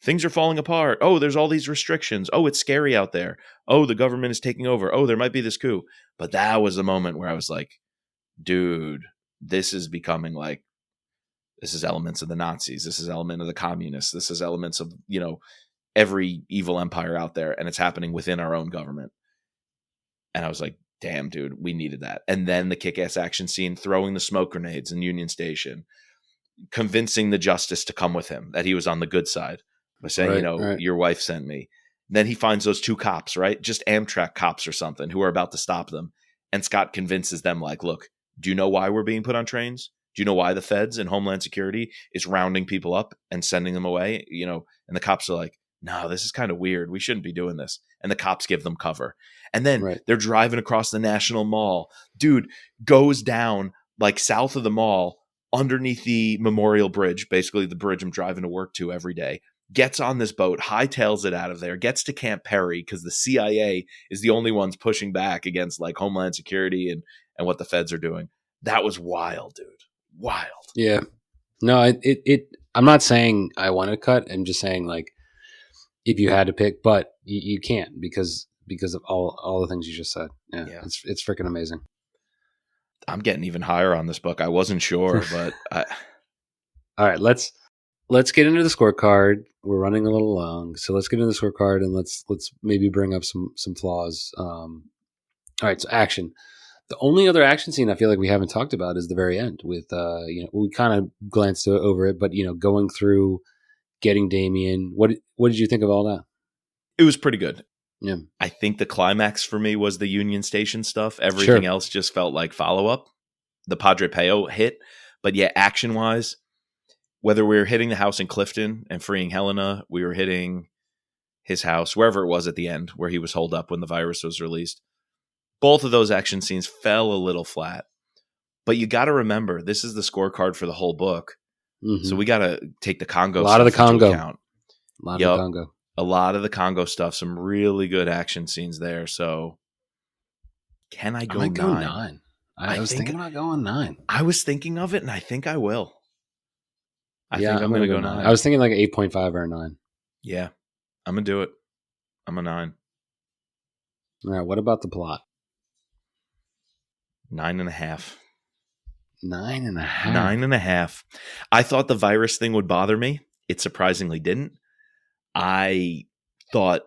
Things are falling apart. Oh, there's all these restrictions. Oh, it's scary out there. Oh, the government is taking over. Oh, there might be this coup. But that was the moment where I was like, dude, this is becoming like, this is elements of the Nazis. This is element of the communists. This is elements of, every evil empire out there. And it's happening within our own government. And I was like, damn, dude, we needed that. And then the kick-ass action scene, throwing the smoke grenades in Union Station, convincing the justice to come with him, that he was on the good side by saying, your wife sent me. Then he finds those 2 cops, right? Just Amtrak cops or something who are about to stop them. And Scott convinces them like, look, do you know why we're being put on trains? Do you know why the feds and Homeland Security is rounding people up and sending them away? And the cops are like, no, this is kind of weird. We shouldn't be doing this. And the cops give them cover. And then they're driving across the National Mall. Dude goes down like south of the mall underneath the Memorial Bridge, basically the bridge I'm driving to work to every day, gets on this boat, hightails it out of there, gets to Camp Perry because the CIA is the only ones pushing back against like Homeland Security and what the feds are doing. That was wild, dude. Wild. Yeah. No, I'm not saying I want to cut. I'm just saying like, if you had to pick, but you can't because of all the things you just said. Yeah. It's freaking amazing. I'm getting even higher on this book. I wasn't sure, but all right, let's get into the scorecard. We're running a little long, so let's get into the scorecard and let's maybe bring up some flaws. All right, so action. The only other action scene I feel like we haven't talked about is the very end with we kind of glanced over it, but going through getting Damien. What did you think of all that? It was pretty good. Yeah. I think the climax for me was the Union Station stuff. Everything else just felt like follow-up. The Padre Pio hit. But yeah, action-wise, whether we were hitting the house in Clifton and freeing Helena, we were hitting his house, wherever it was at the end, where he was holed up when the virus was released. Both of those action scenes fell a little flat. But you got to remember, this is the scorecard for the whole book. Mm-hmm. So we got to take the Congo stuff into account. A lot of the Congo. A lot of the Congo stuff. Some really good action scenes there. So can I go 9? I was thinking about going 9. I was thinking of it, and I think I will. I think I'm going to go 9. I was thinking like 8.5 or a 9. Yeah, I'm going to do it. I'm a 9. All right, what about the plot? 9.5. 9.5. 9.5. I thought the virus thing would bother me. It surprisingly didn't. I thought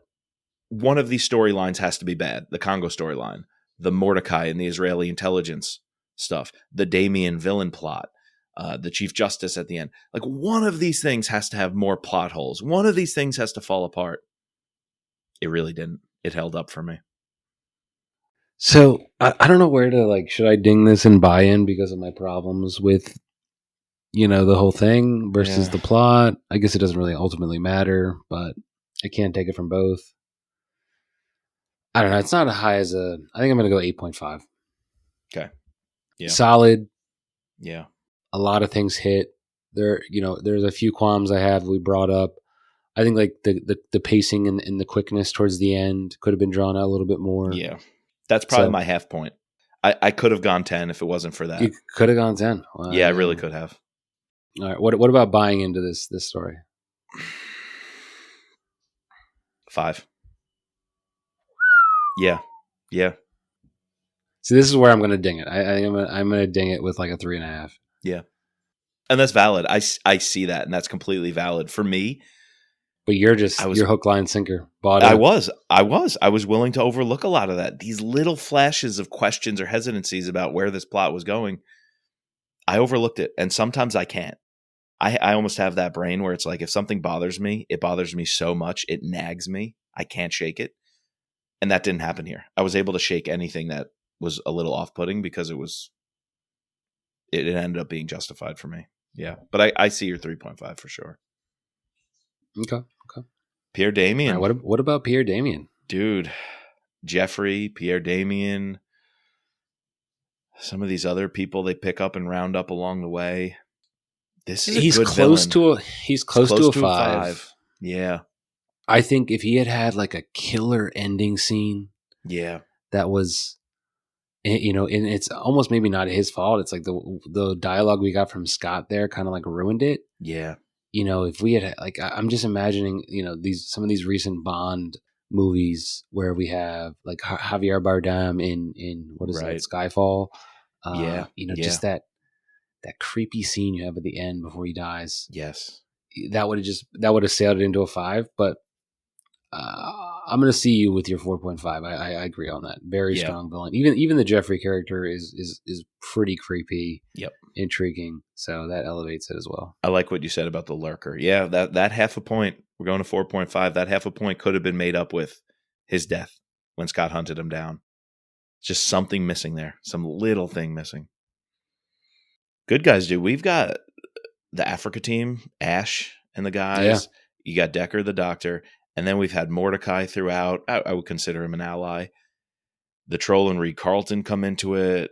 one of these storylines has to be bad. The Congo storyline, the Mordecai and the Israeli intelligence stuff, the Damien villain plot, the Chief Justice at the end. Like one of these things has to have more plot holes. One of these things has to fall apart. It really didn't. It held up for me. So I don't know where to should I ding this and buy in because of my problems with, the whole thing versus the plot? I guess it doesn't really ultimately matter, but I can't take it from both. I don't know. It's not as high as I think I'm going to go 8.5. Okay. Yeah. Solid. Yeah. A lot of things hit. There's a few qualms I have we brought up. I think the pacing and the quickness towards the end could have been drawn out a little bit more. Yeah. That's probably my half point. I could have gone 10 if it wasn't for that. You could have gone 10. Wow. Yeah, I really could have. All right. What about buying into this story? 5. Yeah. Yeah. See, this is where I'm going to ding it. I'm going to ding it with like a 3.5. Yeah. And that's valid. I see that, and that's completely valid for me. But you're hook, line, sinker. Bought it. I was willing to overlook a lot of that. These little flashes of questions or hesitancies about where this plot was going, I overlooked it, and sometimes I can't. I almost have that brain where it's like if something bothers me, it bothers me so much, it nags me. I can't shake it. And that didn't happen here. I was able to shake anything that was a little off-putting because it ended up being justified for me. Yeah. But I see your 3.5 for sure. Okay. Okay. Pierre Damien. Right, what about Pierre Damien? Dude, Jeffrey, Pierre Damien, some of these other people they pick up and round up along the way. This is he's a good close villain. He's close to a 5. Yeah. I think if he had like a killer ending scene, yeah, that was, you know, and it's almost maybe not his fault. It's like the dialogue we got from Scott there kind of like ruined it. Yeah. You know, if we had like, I'm just imagining, you know, some of these recent Bond movies where we have like Javier Bardem in what is that, Skyfall? You know, just that creepy scene you have at the end before he dies. Yes, that would have sailed it into a 5. But I'm going to see you with your 4.5. I agree on that. Very strong villain. Even the Jeffrey character is pretty creepy. Yep. Intriguing. So that elevates it as well. I like what you said about the lurker. Yeah, that half a point. We're going to 4.5. That half a point could have been made up with his death when Scott hunted him down. Just something missing there. Some little thing missing. Good guys, dude. We've got the Africa team, Ash and the guys. Yeah. You got Decker, the doctor. And then we've had Mordecai throughout. I would consider him an ally. The Troll and Reed Carlton come into it.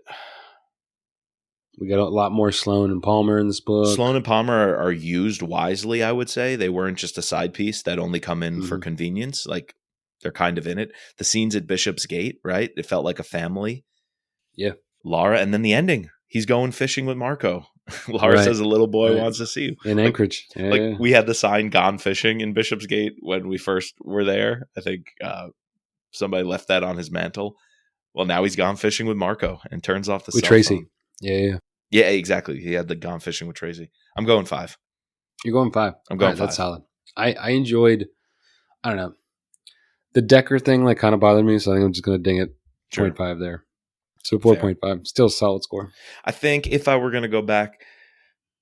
We got a lot more Sloan and Palmer in this book. Sloan and Palmer are used wisely, I would say. They weren't just a side piece that only come in for convenience. Like, they're kind of in it. The scenes at Bishop's Gate, right? It felt like a family. Yeah. Laura, and then the ending. He's going fishing with Marco. Laura says a little boy wants to see you. In Anchorage. We had the sign "Gone Fishing" in Bishopsgate when we first were there. I think somebody left that on his mantle. Well, now he's gone fishing with Marco and turns off the with cell Tracy. phone. Yeah, exactly. He had the "Gone Fishing with Tracy." I'm going 5. You're going 5. I'm going 5. That's solid. I enjoyed. I don't know. The Decker thing like kind of bothered me, so I think I'm just going to ding it 0.5 there. So 4.5, still a solid score. I think if I were going to go back,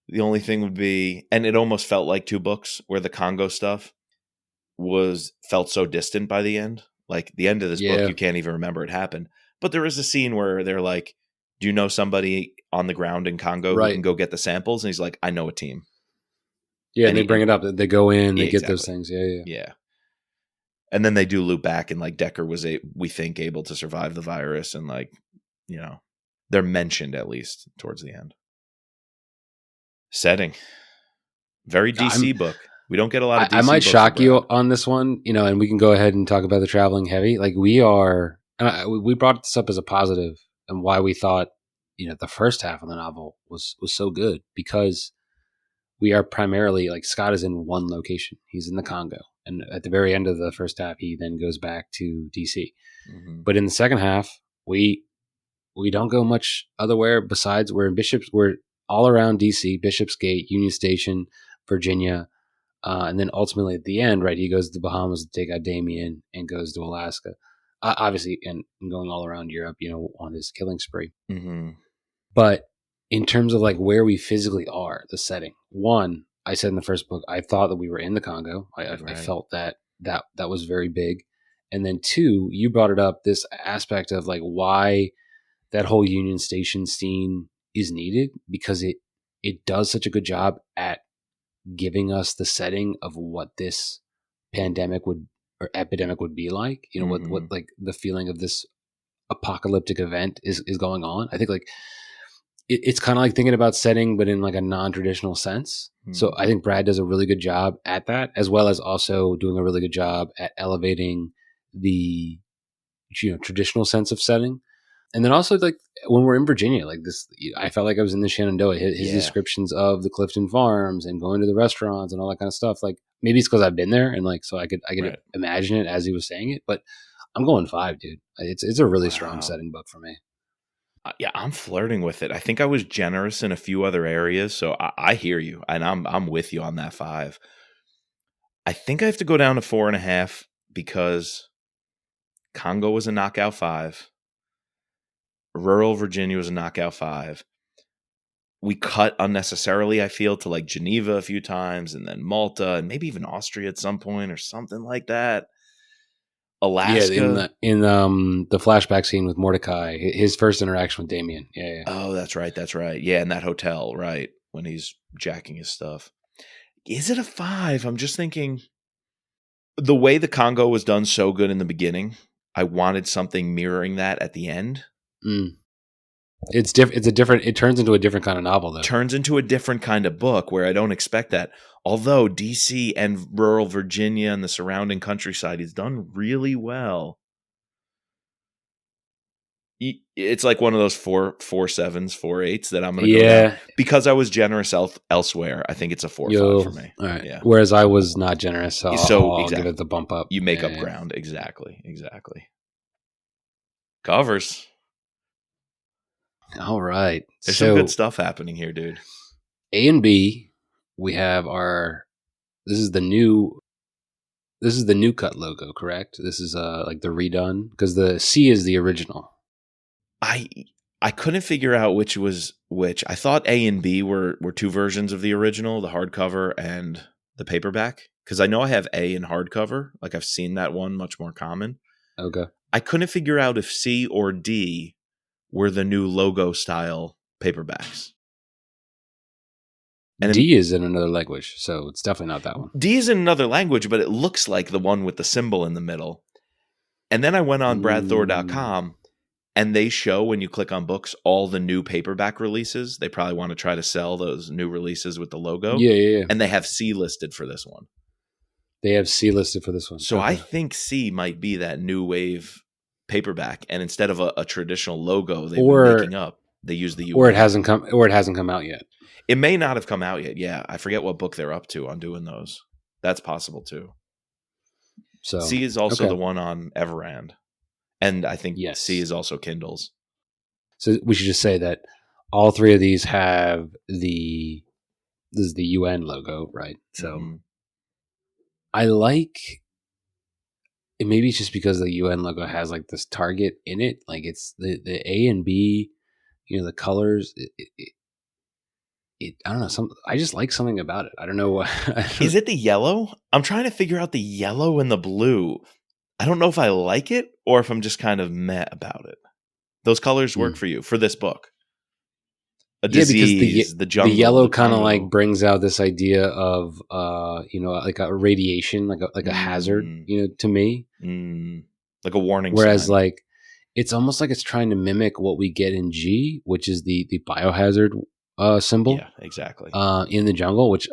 the only thing would be, and it almost felt like 2 books where the Congo stuff felt so distant by the end. Like the end of this book, you can't even remember it happened. But there is a scene where they're like, do you know somebody on the ground in Congo who can go get the samples? And he's like, I know a team. Yeah, and they bring it up. They go in, they get those things. Yeah. And then they do loop back, and like Decker was, we think, able to survive the virus, and like, you know, they're mentioned at least towards the end. Setting. Very DC book. We don't get a lot of DC I might books shock you on this one, you know, and we can go ahead and talk about the traveling heavy. Like we are, and we brought this up as a positive and why we thought, you know, the first half of the novel was so good, because we are primarily, like, Scott is in one location. He's in the Congo. And at the very end of the first half, he then goes back to DC. Mm-hmm. But in the second half, we don't go much otherwhere besides we're all around DC, Bishopsgate, Union Station, Virginia. And then ultimately at the end, right, he goes to the Bahamas to take out Damien and goes to Alaska. Obviously, and going all around Europe, you know, on his killing spree. Mm-hmm. But in terms of like where we physically are, the setting, one, I said in the first book, I thought that we were in the Congo. I felt that was very big. And then two, you brought it up, this aspect of like why that whole Union Station scene is needed, because it does such a good job at giving us the setting of what this pandemic or epidemic would be like. You know, what like the feeling of this apocalyptic event is going on. I think like it's kind of like thinking about setting, but in like a non-traditional sense. Mm-hmm. So I think Brad does a really good job at that, as well as also doing a really good job at elevating the, you know, traditional sense of setting. And then also, like, when we're in Virginia, like this, I felt like I was in the Shenandoah. His descriptions of the Clifton Farms and going to the restaurants and all that kind of stuff. Like, maybe it's because I've been there and like, so I could imagine it as he was saying it. But I'm going 5, dude. It's a really strong setting book for me. Yeah, I'm flirting with it. I think I was generous in a few other areas, so I hear you, and I'm with you on that 5. I think I have to go down to 4.5 because Congo was a knockout 5. Rural Virginia was a knockout 5. we cut unnecessarily, I feel, to like Geneva a few times and then Malta and maybe even Austria at some point or something like that. Yeah, Alaska. in the flashback scene with Mordecai, his first interaction with Damien. Yeah. Oh, that's right. That's right. Yeah, in that hotel, right? When he's jacking his stuff. Is it a 5? I'm just thinking the way the Congo was done so good in the beginning, I wanted something mirroring that at the end. Mm. It's different. It turns into a different kind of novel, though. Turns into a different kind of book where I don't expect that. Although DC and rural Virginia and the surrounding countryside is done really well. It's like one of those 4.7s, 4.8s that I'm going to go down. Because I was generous elsewhere, I think it's a 4.5 for me. All right. Yeah. Whereas I was not generous, so I'll give it the bump up. You make up ground. Exactly. Covers. All right. There's some good stuff happening here, dude. A and B, we have this is the new cut logo, correct? This is like the redone, because the C is the original. I couldn't figure out which was which. I thought A and B were two versions of the original, the hardcover and the paperback, because I know I have A in hardcover. Like I've seen that one, much more common. Okay. I couldn't figure out if C or D were the new logo style paperbacks. And D is in another language, so it's definitely not that one. D is in another language, but it looks like the one with the symbol in the middle. And then I went on bradthor.com, and they show, when you click on books, all the new paperback releases. They probably want to try to sell those new releases with the logo. Yeah. And they have C listed for this one. So okay. I think C might be that new wave paperback, and instead of a traditional logo they've been making up, they use the UN. Or it hasn't come out yet. It may not have come out yet. Yeah, I forget what book they're up to on doing those. That's possible too. So C is also the one on Everand, and I think C is also Kindle's. So we should just say that all three of these have this is the UN logo, right? So I like it. Maybe it's just because the UN logo has like this target in it, like it's the A and B, the colors. I don't know. I just like something about it. I don't know what. Is it the yellow? I'm trying to figure out the yellow and the blue. I don't know if I like it or if I'm just kind of meh about it. Those colors work for you for this book. A disease, the jungle. The yellow kind of like brings out this idea of, like a radiation, like a hazard, to me. Like a warning Whereas sign. like, it's almost like it's trying to mimic what we get in G, which is the biohazard symbol. Yeah, exactly. In the jungle, which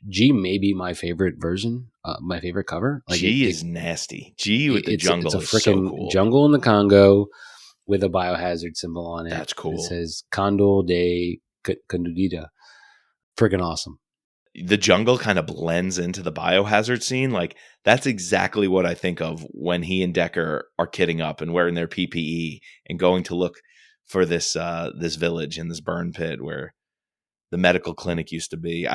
G may be my favorite version, my favorite cover. Like G is nasty. G with the jungle is so cool. Jungle in the Congo with a biohazard symbol on it. That's cool. It says Condo de Condudita. Freaking awesome. The jungle kind of blends into the biohazard scene. Like that's exactly what I think of when he and Decker are kitting up and wearing their PPE and going to look for this this village in this burn pit where the medical clinic used to be.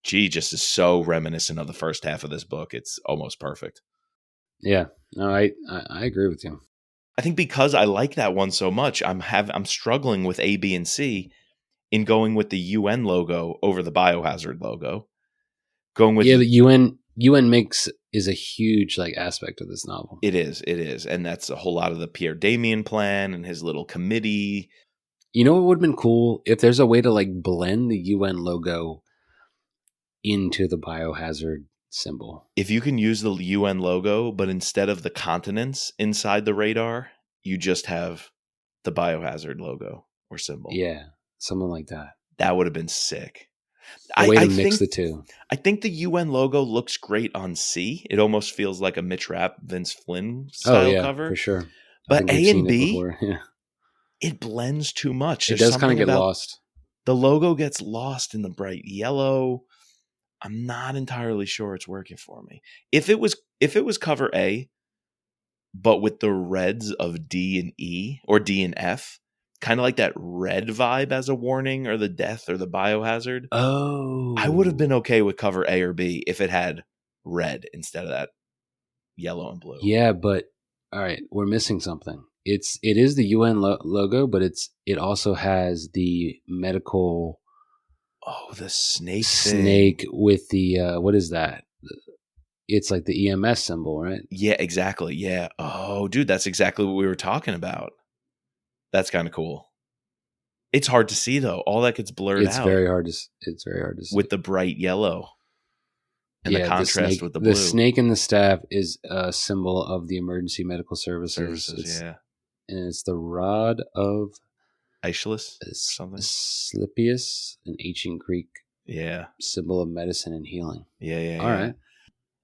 G just is so reminiscent of the first half of this book. It's almost perfect. Yeah, no, I agree with you. I think because I like that one so much, I'm struggling with A, B, and C in going with the UN logo over the biohazard logo. Going with the UN is a huge like aspect of this novel. It is, and that's a whole lot of the Pierre Damien plan and his little committee. You know what would have been cool if there's a way to like blend the UN logo into the biohazard symbol. If you can use the UN logo, but instead of the continents inside the radar, you just have the biohazard logo or symbol. Yeah, something like that. That would have been sick. A way to mix the two. I think the UN logo looks great on C. It almost feels like a Mitch Rapp, Vince Flynn style cover. For sure. But A and B, it blends too much. It does kind of get lost. The logo gets lost in the bright yellow. I'm not entirely sure it's working for me. If it was cover A, but with the reds of D and E or D and F, kind of like that red vibe as a warning or the death or the biohazard. Oh, I would have been okay with cover A or B if it had red instead of that yellow and blue. Yeah, but all right, we're missing something. it is the UN logo, but it also has the medical. Oh, the snake thing. With the what is that? It's like the EMS symbol, right? Yeah, exactly. Yeah. Oh, dude, that's exactly what we were talking about. That's kind of cool. It's hard to see though. All that gets blurred out. It's very hard to see with the bright yellow and the contrast with the blue. The snake and the staff is a symbol of the emergency medical services. Yeah, and it's the rod of Aeschylus, something. Asclepius, an ancient Greek symbol of medicine and healing. Yeah. All right.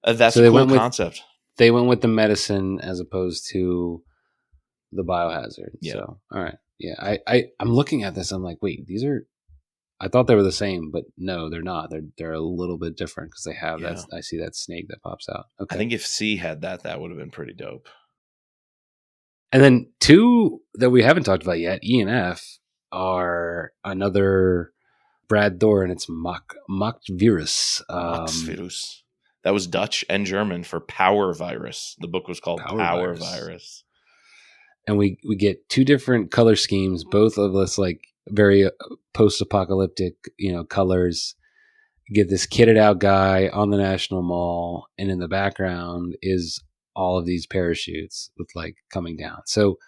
That's a cool concept. They went with the medicine as opposed to the biohazard. Yeah. So, all right. Yeah. I'm looking at this. I'm like, wait, these are. I thought they were the same, but no, they're not. They're a little bit different because they have that. I see that snake that pops out. Okay. I think if C had that would have been pretty dope. And then two that we haven't talked about yet, E and F, are another Brad Thor, and it's Mockvirus. Mockvirus. That was Dutch and German for power virus. The book was called Power Virus. And we get two different color schemes, both of us like very post-apocalyptic, colors. You get this kitted out guy on the National Mall, and in the background is all of these parachutes with like coming down. So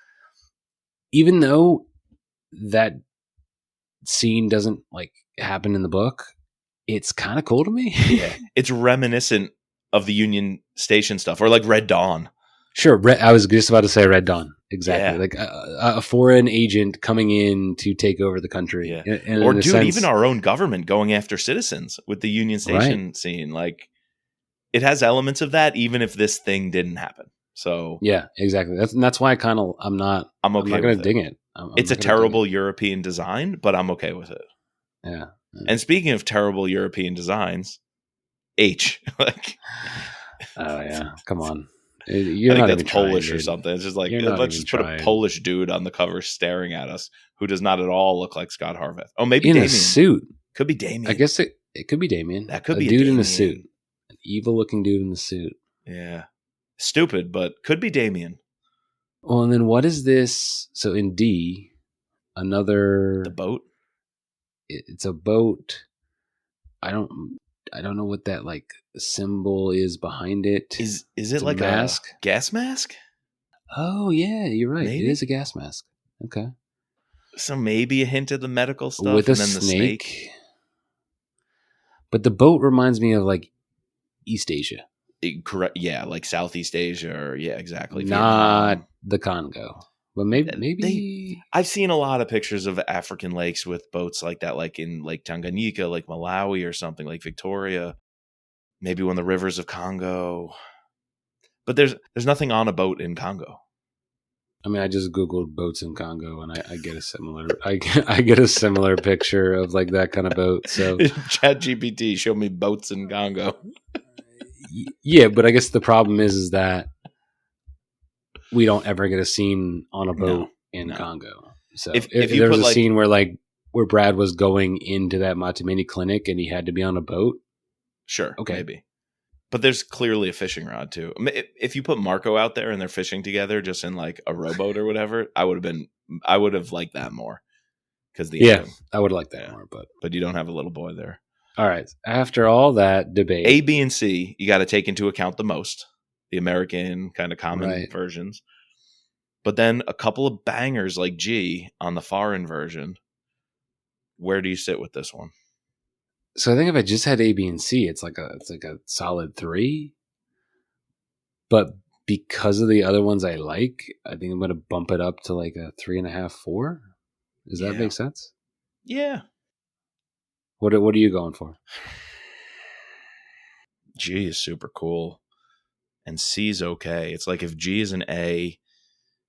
even though that scene doesn't like happen in the book, it's kind of cool to me. Yeah, it's reminiscent of the Union Station stuff, or like Red Dawn. Sure, I was just about to say Red Dawn. Exactly, like a foreign agent coming in to take over the country. Yeah, or dude, even our own government going after citizens with the Union Station scene. Like, it has elements of that, even if this thing didn't happen. So yeah, exactly. That's why I'm not going to ding it. It's a terrible European design, but I'm okay with it. Yeah. And speaking of terrible European designs, H. Like, oh yeah, come on. I think that's Polish or something. It's just like, let's just put a Polish dude on the cover staring at us who does not at all look like Scot Harvath. Oh, maybe in Damien. A suit. Could be Damien. I guess it could be Damien. That could be a dude in a suit. An evil looking dude in the suit. Yeah. Stupid, but could be Damien. Well, and then what is this? So in D, the boat? It's a boat. I don't know what that like symbol is behind it. Is it like a gas mask? Oh yeah, you're right. Maybe? It is a gas mask. Okay. So maybe a hint of the medical stuff with and then the snake. But the boat reminds me of like East Asia. Correct. Yeah, like Southeast Asia, or exactly. Not Vietnam. The Congo. But maybe I've seen a lot of pictures of African lakes with boats like that, like in Lake Tanganyika, like Malawi or something, like Victoria, maybe one of the rivers of Congo. But there's nothing on a boat in Congo. I mean, I just Googled boats in Congo, and I get a similar I get a similar picture of like that kind of boat. So ChatGPT show me boats in Congo. Yeah, but I guess the problem is that we don't ever get a scene on a boat in Congo. So if there was a scene where Brad was going into that Matamini clinic and he had to be on a boat. Sure. Okay. Maybe. But there's clearly a fishing rod too. If you put Marco out there and they're fishing together just in like a rowboat or whatever, I would have liked that more. I would like that more, but you don't have a little boy there. All right. After all that debate, A, B, and C, you got to take into account the most, the American kind of common versions. But then a couple of bangers like G on the foreign version. Where do you sit with this one? So I think if I just had A, B, and C, it's like a solid 3. But because of the other ones I like, I think I'm going to bump it up to like a 3.5, 4. Does that make sense? Yeah. What are you going for? G is super cool, and C is okay. It's like if G is an A,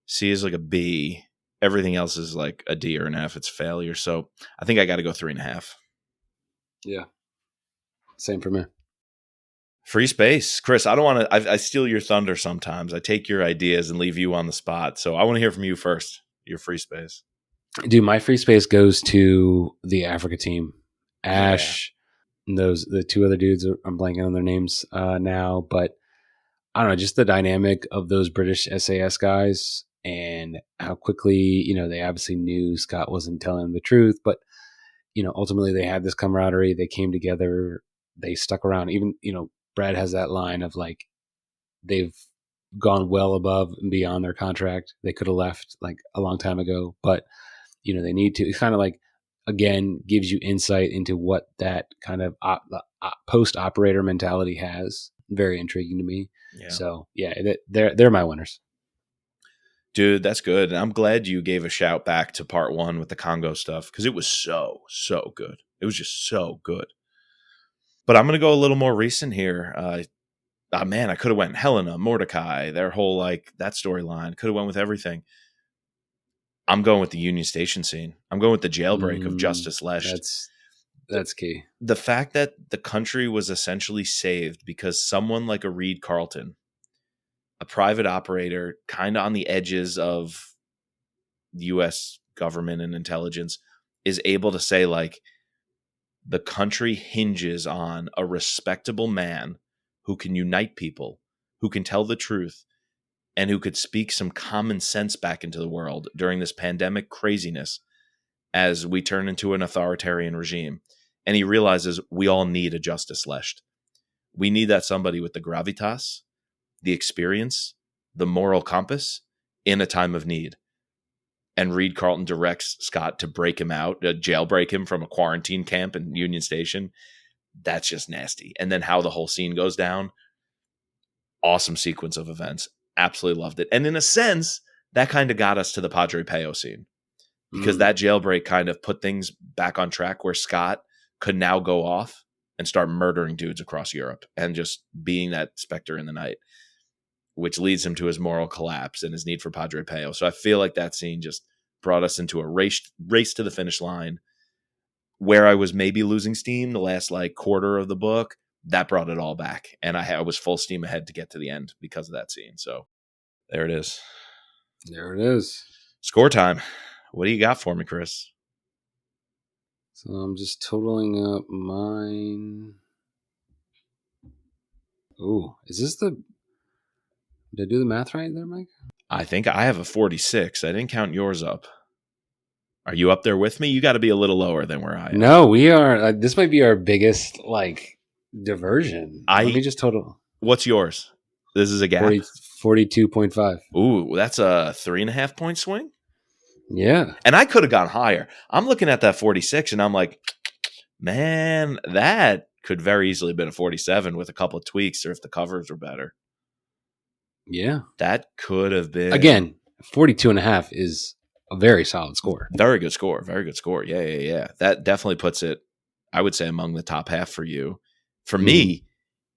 C is like a B, everything else is like a D or an F. It's failure. So I think I got to go 3.5. Yeah. Same for me. Free space. Chris, I don't want to, I steal your thunder sometimes. I take your ideas and leave you on the spot. So I want to hear from you first, your free space. Dude, my free space goes to the Africa team. Ash, and the two other dudes, I'm blanking on their names now, but I don't know, just the dynamic of those British SAS guys and how quickly, they obviously knew Scot wasn't telling them the truth, but ultimately they had this camaraderie. They came together. They stuck around. Even, Brad has that line of like, they've gone well above and beyond their contract. They could have left like a long time ago, but they need to. It's kind of like, again, gives you insight into what that kind of post-operator mentality has. Very intriguing to me. Yeah. So yeah, they're my winners. Dude, that's good. And I'm glad you gave a shout back to part 1 with the Congo stuff, because it was so good. It was just so good. But I'm going to go a little more recent here. Man, I could have went Helena, Mordecai, their whole like that storyline. Could have went with everything. I'm going with the Union Station scene. I'm going with the jailbreak of Justice Lesh. That's key. The fact that the country was essentially saved because someone like a Reed Carlton, a private operator, kind of on the edges of the U.S. government and intelligence, is able to say like, the country hinges on a respectable man who can unite people, who can tell the truth, and who could speak some common sense back into the world during this pandemic craziness as we turn into an authoritarian regime. And he realizes we all need a Justice Lesh. We need that somebody with the gravitas, the experience, the moral compass in a time of need. And Reed Carlton directs Scot to break him out, jailbreak him from a quarantine camp in Union Station. That's just nasty. And then how the whole scene goes down. Awesome sequence of events. Absolutely loved it. And in a sense, that kind of got us to the Padre Pio scene, because that jailbreak kind of put things back on track where Scot could now go off and start murdering dudes across Europe and just being that specter in the night, which leads him to his moral collapse and his need for Padre Pio. So I feel like that scene just brought us into a race to the finish line where I was maybe losing steam the last like quarter of the book. That brought it all back. And I was full steam ahead to get to the end because of that scene. So there it is. There it is. Score time. What do you got for me, Chris? So I'm just totaling up mine. Oh, is this did I do the math right there, Mike? I think I have a 46. I didn't count yours up. Are you up there with me? You got to be a little lower than where I am. No, we are. This might be our biggest diversion. Let me just total. What's yours? This is a gap. 42.5. Ooh, that's a 3.5 point swing. Yeah. And I could have gone higher. I'm looking at that 46 and I'm like, man, that could very easily have been a 47 with a couple of tweaks, or if the covers were better. Yeah. That could have been. Again, 42.5 is a very solid score. Very good score. Very good score. Yeah. That definitely puts it, I would say, among the top half for you. For me,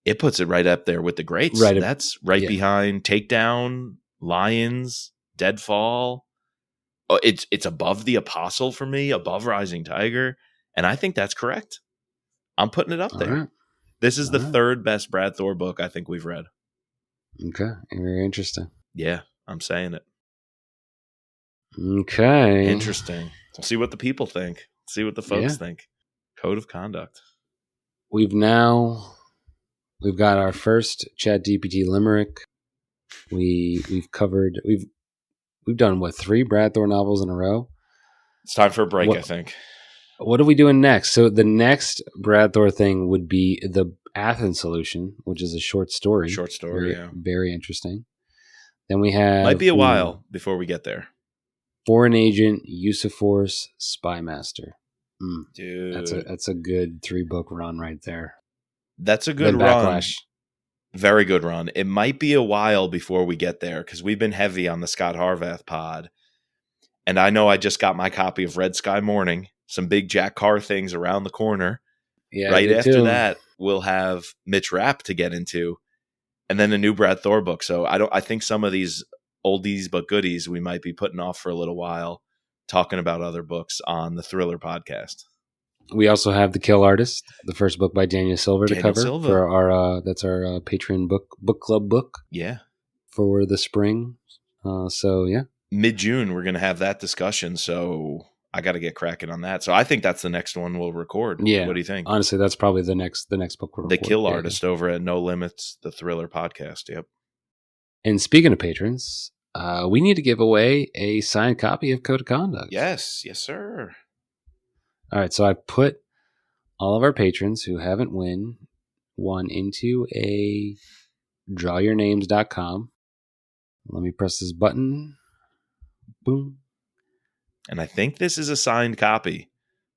it puts it right up there with the greats. That's right behind Takedown, Lions, Deadfall. Oh, it's above The Apostle for me, above Rising Tiger. And I think that's correct. I'm putting it up there. Right. This is the third best Brad Thor book I think we've read. Okay. Very interesting. Yeah, I'm saying it. Okay. Interesting. We'll see what the people think. See what the folks think. Code of conduct. We've got our first ChatGPT limerick. We've done 3 Brad Thor novels in a row. It's time for a break, I think. What are we doing next? So the next Brad Thor thing would be the Athens Solution, which is a short story. Very interesting. Then we have might be a while before we get there. Foreign Agent, Use of Force, Spy Master. Dude, that's a good 3-book run right there. That's a good run. Very good run. It might be a while before we get there because we've been heavy on the Scot Harvath pod. And I know I just got my copy of Red Sky Morning, some big Jack Carr things around the corner. Yeah, right after that, we'll have Mitch Rapp to get into, and then a new Brad Thor book. So I think some of these oldies but goodies we might be putting off for a little while, talking about other books on the Thriller podcast. We also have The Kill Artist, the first book by Daniel Silva to cover for our that's our Patreon book club book. Yeah, for the spring. So yeah, mid-June we're gonna have that discussion. So I got to get cracking on that. So I think that's the next one we'll record. Yeah, what do you think? Honestly, that's probably the next book we'll record. The Kill Artist over at No Limits, the Thriller podcast. Yep. And speaking of patrons, we need to give away a signed copy of Code of Conduct. Yes, sir. All right, so I put all of our patrons who haven't won into a drawyournames.com. Let me press this button. Boom. And I think this is a signed copy.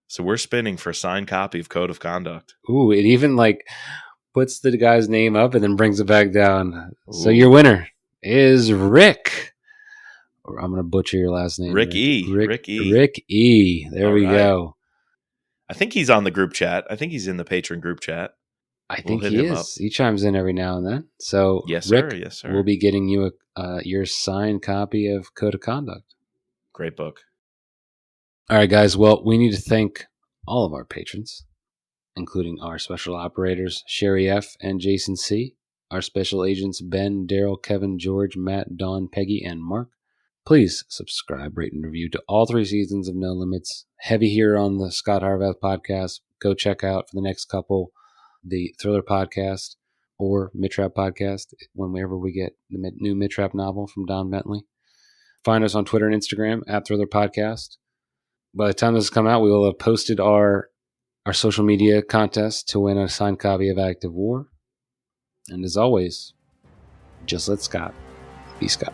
So we're spinning for a signed copy of Code of Conduct. Ooh, it even puts the guy's name up and then brings it back down. Ooh. So your winner is Rick. Or I'm going to butcher your last name. Rick E. Rick E. There all we go. I think he's on the group chat. I think he's in the patron group chat. I think he is. He chimes in every now and then. So yes, Rick, sir. Yes, sir. We'll be getting you your signed copy of Code of Conduct. Great book. All right, guys. Well, we need to thank all of our patrons, including our special operators, Sherry F. and Jason C., our special agents, Ben, Daryl, Kevin, George, Matt, Dawn, Peggy, and Mark. Please subscribe, rate, and review to all 3 seasons of No Limits. Heavy here on the Scot Harvath podcast. Go check out for the next couple the Thriller podcast or Mid-Trap podcast whenever we get the new Mid-Trap novel from Don Bentley. Find us on Twitter and Instagram at Thriller Podcast. By the time this has come out, we will have posted our social media contest to win a signed copy of Active War. And as always, just let Scott be Scott.